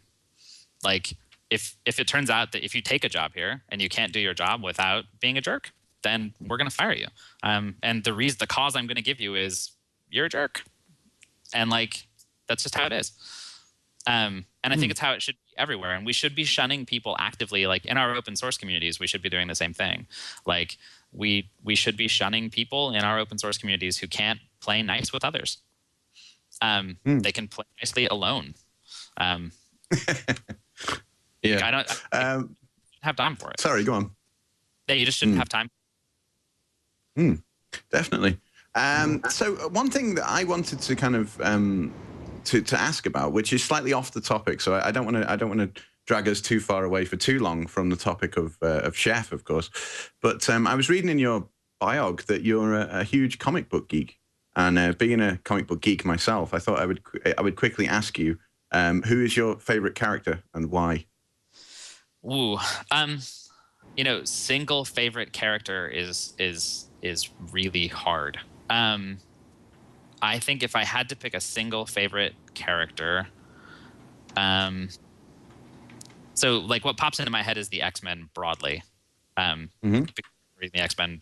Like if it turns out that if you take a job here and you can't do your job without being a jerk, then we're going to fire you. And the cause I'm going to give you is you're a jerk. And like, that's just how it is. And I think it's how it should be everywhere. And we should be shunning people actively. Like in our open source communities, we should be doing the same thing. Like we should be shunning people in our open source communities who can't play nice with others. They can play nicely alone. Yeah. I don't have time for it. Sorry, go on. Yeah, you just shouldn't have time. Definitely. So one thing that I wanted to kind of to ask about, which is slightly off the topic, so I don't want to drag us too far away for too long from the topic of Chef, of course. But I was reading in your biog that you're a huge comic book geek, and being a comic book geek myself, I thought I would quickly ask you, who is your favorite character and why? Ooh, single favorite character is really hard. I think if I had to pick a single favorite character, so like what pops into my head is the X-Men broadly. Reading the X-Men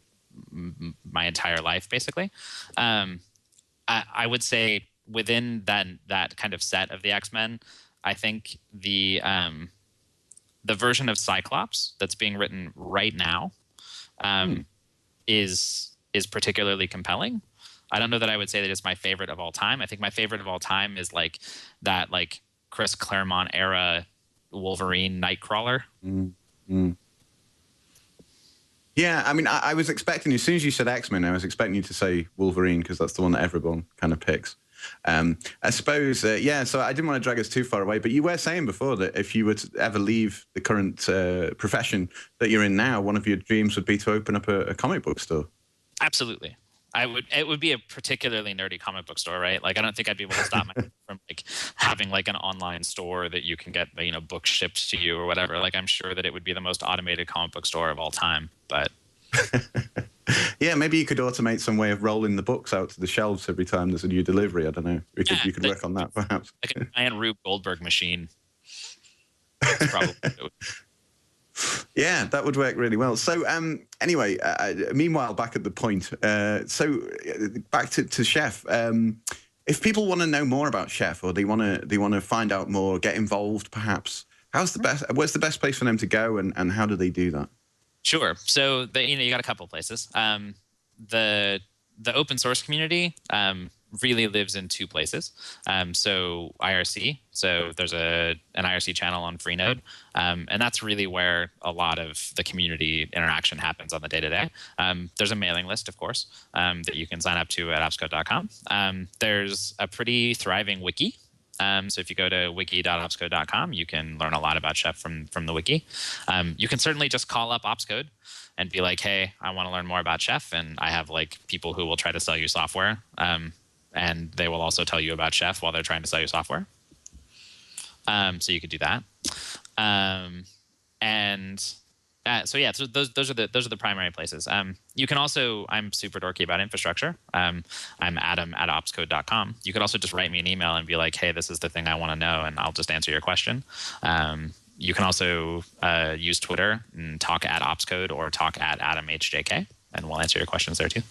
my entire life, basically. I would say within that kind of set of the X-Men, I think the version of Cyclops that's being written right now is particularly compelling. I don't know that I would say that it's my favorite of all time. I think my favorite of all time is like that Chris Claremont era Wolverine Nightcrawler. Yeah, I mean, I was expecting, as soon as you said X-Men, I was expecting you to say Wolverine, because that's the one that everyone kind of picks. I suppose, yeah, so I didn't want to drag us too far away, but you were saying before that if you were to ever leave the current profession that you're in now, one of your dreams would be to open up a comic book store. Absolutely. It would be a particularly nerdy comic book store, right? Like, I don't think I'd be able to stop myself from like having like an online store that you can get, books shipped to you or whatever. Like, I'm sure that it would be the most automated comic book store of all time, but yeah, maybe you could automate some way of rolling the books out to the shelves every time there's a new delivery. I don't know. You could work on that, perhaps. Like a giant Rube Goldberg machine. That's probably Yeah, that would work really well. So anyway, meanwhile, back at the point. So back to Chef. If people want to know more about Chef, or they want to find out more, get involved, perhaps, where's the best place for them to go, and how do they do that? Sure. So you got a couple of places. The open source community really lives in two places. So IRC. So there's an IRC channel on Freenode, and that's really where a lot of the community interaction happens on the day-to-day. There's a mailing list, of course, that you can sign up to at opscode.com. There's a pretty thriving wiki. So if you go to wiki.opscode.com, you can learn a lot about Chef from the wiki. You can certainly just call up Opscode and be like, hey, I want to learn more about Chef, and I have like people who will try to sell you software, and they will also tell you about Chef while they're trying to sell you software. So you could do that. So those are the primary places. You can also, I'm super dorky about infrastructure. I'm Adam at opscode.com. You could also just write me an email and be like, hey, this is the thing I want to know, and I'll just answer your question. You can also use Twitter and talk at opscode or talk at AdamHJK, and we'll answer your questions there too.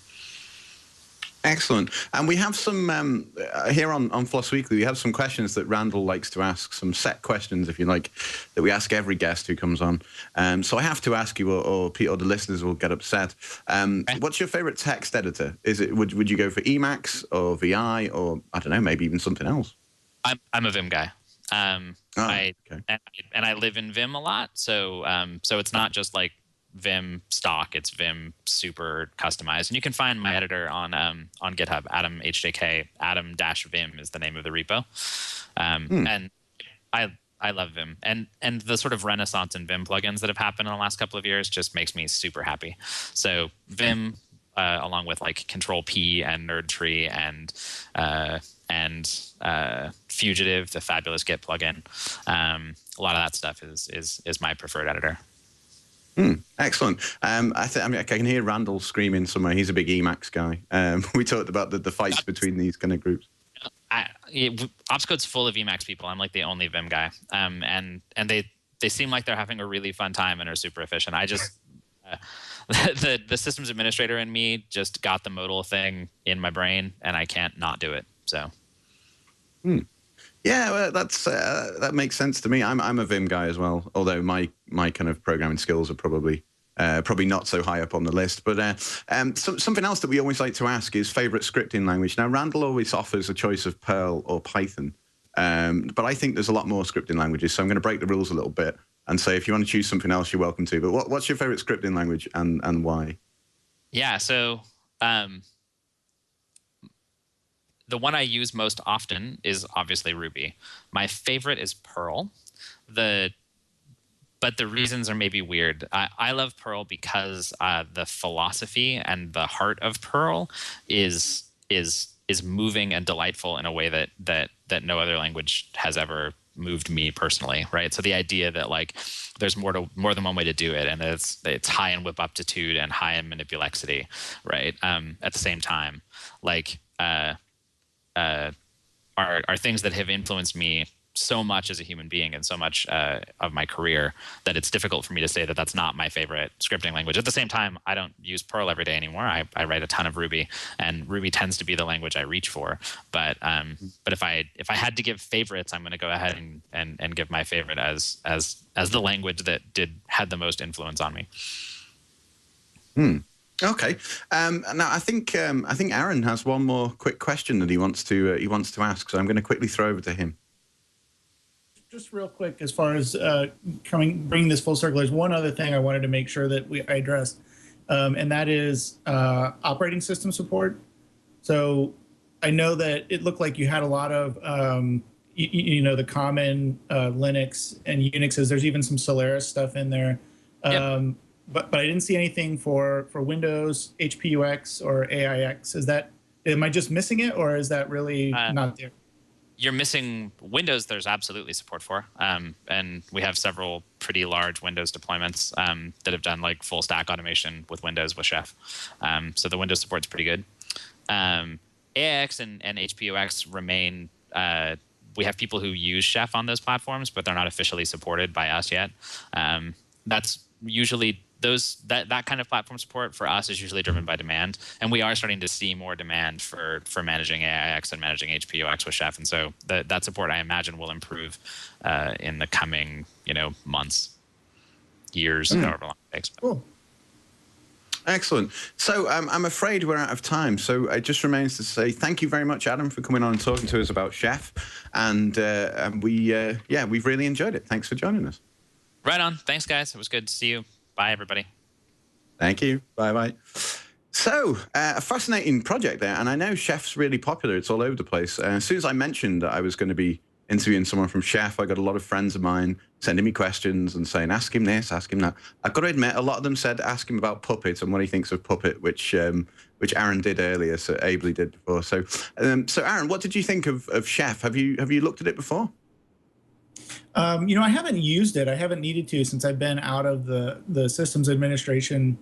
Excellent. And we have some, here on Floss Weekly, we have some questions that Randall likes to ask, some set questions, if you like, that we ask every guest who comes on. So I have to ask you, or the listeners will get upset. What's your favorite text editor? Would you go for Emacs or VI, or, I don't know, maybe even something else? I'm a Vim guy. Okay. And I live in Vim a lot. So it's not just like Vim stock, it's Vim super customized, and you can find my editor on GitHub. AdamHJK, Adam-Vim is the name of the repo. And I love Vim, and the sort of renaissance in Vim plugins that have happened in the last couple of years just makes me super happy. So Vim, along with like Control P and Nerd Tree and Fugitive, the fabulous Git plugin. A lot of that stuff is my preferred editor. Excellent. I mean, I can hear Randall screaming somewhere. He's a big Emacs guy. We talked about the fights between these kind of groups. Opscode's full of Emacs people. I'm like the only Vim guy. And they seem like they're having a really fun time and are super efficient. I just the systems administrator in me just got the modal thing in my brain, and I can't not do it. So. Yeah, well, that makes sense to me. I'm a Vim guy as well, although my kind of programming skills are probably not so high up on the list. But something else that we always like to ask is favorite scripting language. Now, Randall always offers a choice of Perl or Python, but I think there's a lot more scripting languages. So I'm going to break the rules a little bit and say if you want to choose something else, you're welcome to. But what's your favorite scripting language and why? Yeah, so the one I use most often is obviously Ruby. My favorite is Perl. But the reasons are maybe weird. I love Perl because the philosophy and the heart of Perl is moving and delightful in a way that no other language has ever moved me personally, right? So the idea that like there's more than one way to do it, and it's high in whip aptitude and high in manipulexity, right? At the same time, like are things that have influenced me so much as a human being and so much of my career that it's difficult for me to say that that's not my favorite scripting language. At the same time, I don't use Perl every day anymore. I write a ton of Ruby, and Ruby tends to be the language I reach for. But if I had to give favorites, I'm going to go ahead and give my favorite as the language that had the most influence on me. Okay. Now I think Aaron has one more quick question that he wants to ask. So I'm going to quickly throw over to him. Just real quick, as far as bringing this full circle, there's one other thing I wanted to make sure that I addressed, and that is operating system support. So I know that it looked like you had a lot of the common Linux and Unixes. There's even some Solaris stuff in there. Yep. But I didn't see anything for Windows, HPUX, or AIX. Am I just missing it, or is that really not there? You're missing Windows. There's absolutely support for, and we have several pretty large Windows deployments that have done like full stack automation with Windows with Chef. So the Windows support's pretty good. AIX and HPUX remain. We have people who use Chef on those platforms, but they're not officially supported by us yet. That's usually that kind of platform support for us is usually driven by demand, and we are starting to see more demand for managing AIX and managing HPUX with Chef, and so that support I imagine will improve in the coming months, years, however long it takes. Cool. Excellent. So I'm afraid we're out of time. So it just remains to say thank you very much, Adam, for coming on and talking to us about Chef, and we've really enjoyed it. Thanks for joining us. Right on. Thanks, guys. It was good to see you. Bye, everybody. Thank you. Bye-bye. So, a fascinating project there, and I know Chef's really popular. It's all over the place. As soon as I mentioned that I was going to be interviewing someone from Chef, I got a lot of friends of mine sending me questions and saying, ask him this, ask him that. I've got to admit, a lot of them said, ask him about Puppet and what he thinks of Puppet, which Aaron did earlier, so ably did before. So Aaron, what did you think of Chef? Have you looked at it before? I haven't used it. I haven't needed to since I've been out of the systems administration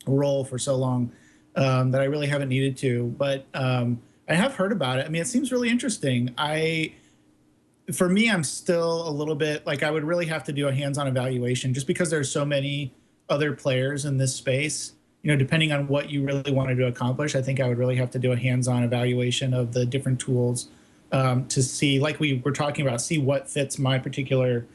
role for so long that I really haven't needed to. But I have heard about it. I mean, it seems really interesting. For me, I'm still a little bit like I would really have to do a hands-on evaluation just because there's so many other players in this space. Depending on what you really wanted to accomplish, I think I would really have to do a hands-on evaluation of the different tools. To see, like we were talking about, see what fits my particular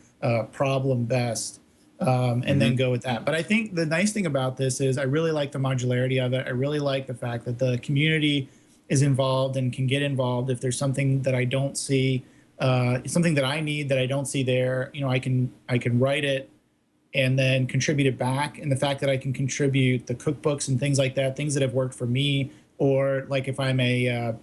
problem best, and then go with that. But I think the nice thing about this is I really like the modularity of it. I really like the fact that the community is involved and can get involved if there's something that I don't see, something that I need that I don't see there. I can write it and then contribute it back. And the fact that I can contribute the cookbooks and things like that, things that have worked for me, or like if I'm a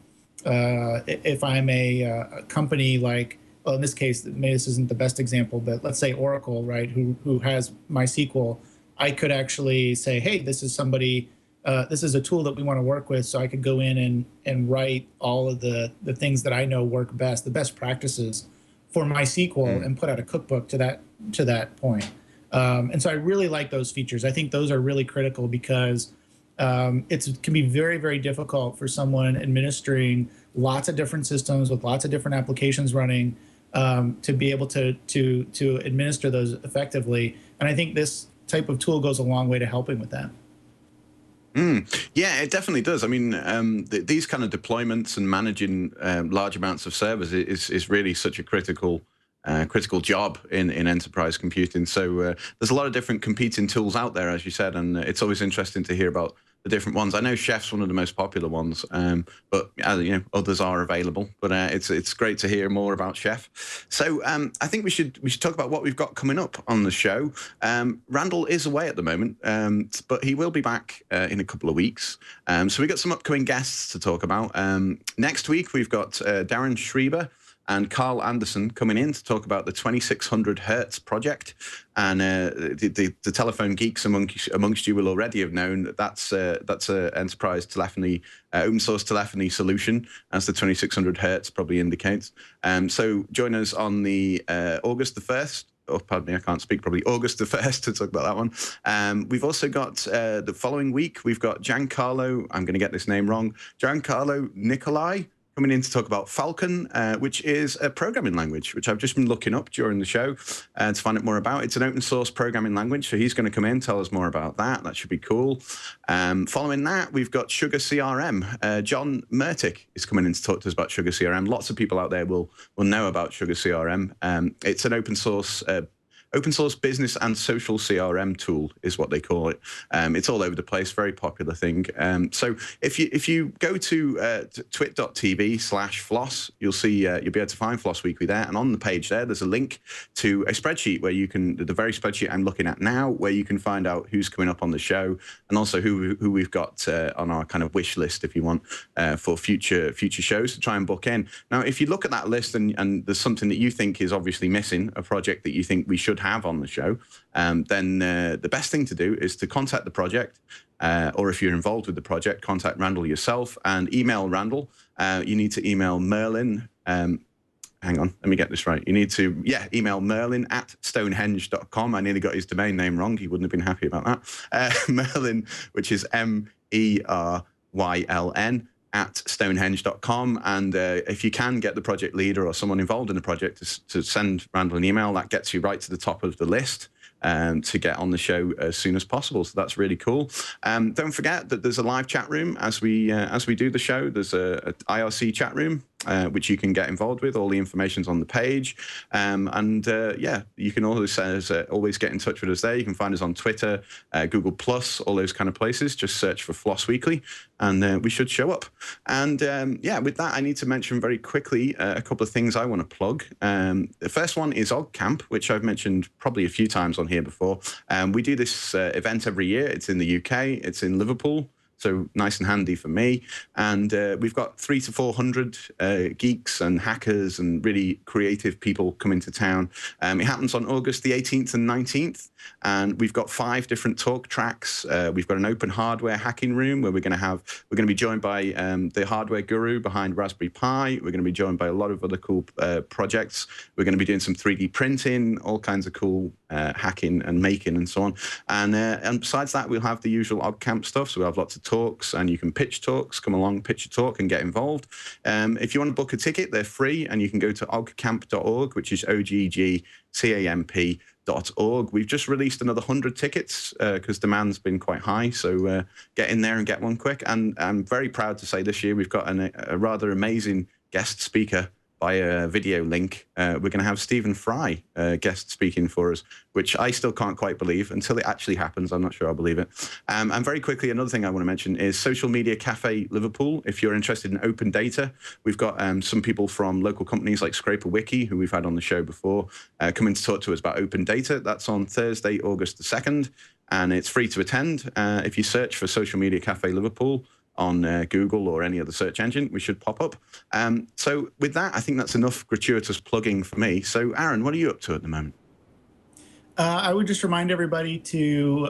company like, well, in this case, maybe this isn't the best example, but let's say Oracle, right, who has MySQL, I could actually say, hey, this is somebody this is a tool that we want to work with, so I could go in and write all of the things that I know work best, the best practices for MySQL, and put out a cookbook to that point. And so I really like those features. I think those are really critical because it can be very, very difficult for someone administering lots of different systems with lots of different applications running to be able to administer those effectively. And I think this type of tool goes a long way to helping with that. Yeah, it definitely does. I mean, these kind of deployments and managing large amounts of servers is really such a critical job in enterprise computing. So there's a lot of different competing tools out there, as you said, and it's always interesting to hear about the different ones. I know Chef's one of the most popular ones, but you know, others are available. But it's great to hear more about Chef. So I think we should talk about what we've got coming up on the show. Randall is away at the moment, but he will be back in a couple of weeks. So we've got some upcoming guests to talk about. Next week we've got Darren Schreiber and Carl Anderson coming in to talk about the 2600 Hertz project. And the telephone geeks amongst you will already have known that that's an enterprise telephony, open source telephony solution, as the 2600 Hertz probably indicates. So join us on the August the 1st. Oh, pardon me, I can't speak, probably August the 1st to talk about that one. We've also got the following week, we've got Giancarlo, I'm going to get this name wrong, Giancarlo Nicolai, coming in to talk about Falcon, which is a programming language, which I've just been looking up during the show to find out more about. It's an open source programming language, so he's going to come in, tell us more about that. That should be cool. Following that, we've got Sugar CRM. John Mertick is coming in to talk to us about Sugar CRM. Lots of people out there will know about Sugar CRM. It's an open source business and social CRM tool is what they call it. It's all over the place, very popular thing. So if you go to twit.tv/floss, you'll see you'll be able to find Floss Weekly there. And on the page there's a link to a spreadsheet where you can, the very spreadsheet I'm looking at now, where you can find out who's coming up on the show and also who we've got on our kind of wish list, if you want, for future shows to try and book in. Now, if you look at that list and there's something that you think is obviously missing, a project that you think we should have on the show, then the best thing to do is to contact the project, or if you're involved with the project, contact Randall yourself and email Randall. You need to email Merlin. Hang on, let me get this right. You need to, email Merlin at stonehenge.com. I nearly got his domain name wrong. He wouldn't have been happy about that. Merlin, which is MERYLN, at stonehenge.com. And if you can get the project leader or someone involved in the project to send Randall an email, that gets you right to the top of the list to get on the show as soon as possible. So that's really cool. Don't forget that there's a live chat room as we do the show. There's a IRC chat room, which you can get involved with. All the information's on the page. You can always get in touch with us there. You can find us on Twitter, Google+, all those kind of places. Just search for Floss Weekly, and we should show up. And with that, I need to mention very quickly a couple of things I want to plug. The first one is OggCamp, which I've mentioned probably a few times on here before. We do this event every year. It's in the UK. It's in Liverpool. So nice and handy for me. And we've got 300 to 400 geeks and hackers and really creative people coming to town. It happens on August the 18th and 19th. And we've got 5 different talk tracks. We've got an open hardware hacking room where we're going to be joined by the hardware guru behind Raspberry Pi. We're going to be joined by a lot of other cool projects. We're going to be doing some 3D printing, all kinds of cool hacking and making and so on. And besides that, we'll have the usual OggCamp stuff. So we'll have lots of talks, and you can pitch talks, come along, pitch a talk and get involved. If you want to book a ticket, they're free, and you can go to oggcamp.org, which is OGGCAMP.org. We've just released another 100 tickets because demand's been quite high. So get in there and get one quick. And I'm very proud to say this year we've got a rather amazing guest speaker by a video link. We're going to have Stephen Fry guest speaking for us, which I still can't quite believe until it actually happens. I'm not sure I'll believe it. And very quickly, another thing I want to mention is Social Media Cafe Liverpool. If you're interested in open data, we've got some people from local companies like Scraper Wiki, who we've had on the show before, coming to talk to us about open data. That's on Thursday, August the 2nd, and it's free to attend. If you search for Social Media Cafe Liverpool on Google or any other search engine, we should pop up. So with that, I think that's enough gratuitous plugging for me. So Aaron, what are you up to at the moment? I would just remind everybody to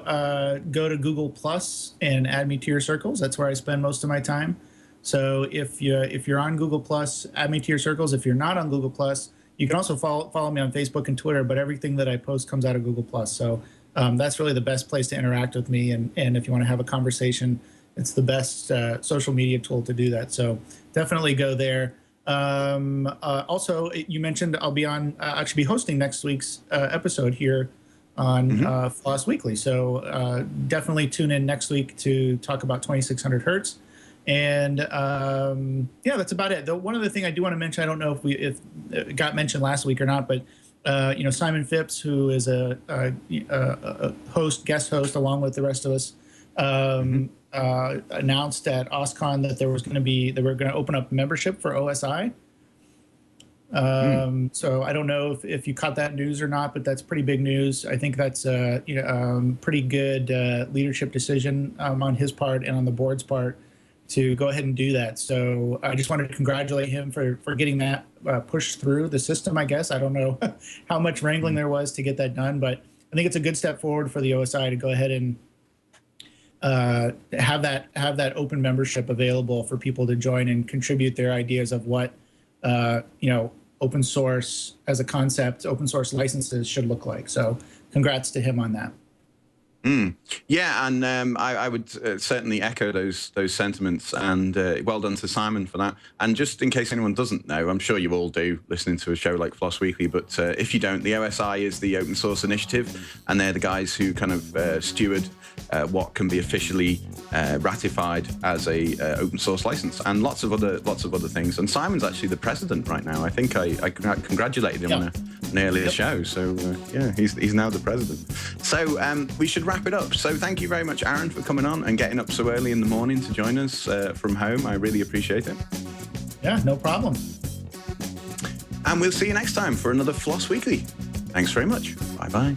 go to Google Plus and add me to your circles. That's where I spend most of my time. So if you're on Google Plus, add me to your circles. If you're not on Google Plus, you can also follow me on Facebook and Twitter. But everything that I post comes out of Google Plus. So that's really the best place to interact with me. And if you want to have a conversation, it's the best social media tool to do that. So definitely go there. Also, you mentioned I'll be on actually be hosting next week's episode here on Floss Weekly. So definitely tune in next week to talk about 2600 hertz. And yeah, that's about it. Though one other thing I do want to mention, I don't know if it got mentioned last week or not, but Simon Phipps, who is a guest host along with the rest of us, announced at OSCON that they were going to open up membership for OSI. So I don't know if you caught that news or not, but that's pretty big news. I think that's pretty good leadership decision on his part and on the board's part to go ahead and do that. So I just wanted to congratulate him for getting that pushed through the system, I guess. I don't know how much wrangling there was to get that done, but I think it's a good step forward for the OSI to go ahead and have that open membership available for people to join and contribute their ideas of what open source as a concept, open source licenses should look like. So congrats to him on that. Yeah, and I would certainly echo those sentiments, and well done to Simon for that. And just in case anyone doesn't know, I'm sure you all do listening to a show like Floss Weekly, but if you don't, the OSI is the open source initiative, and they're the guys who kind of steward what can be officially ratified as a open source license, and lots of other things. And Simon's actually the president right now. I think I congratulated him on an earlier show. So yeah, he's now the president. So we should wrap it up. So thank you very much, Aaron, for coming on and getting up so early in the morning to join us from home. I really appreciate it. Yeah, no problem. And we'll see you next time for another Floss Weekly. Thanks very much. Bye-bye.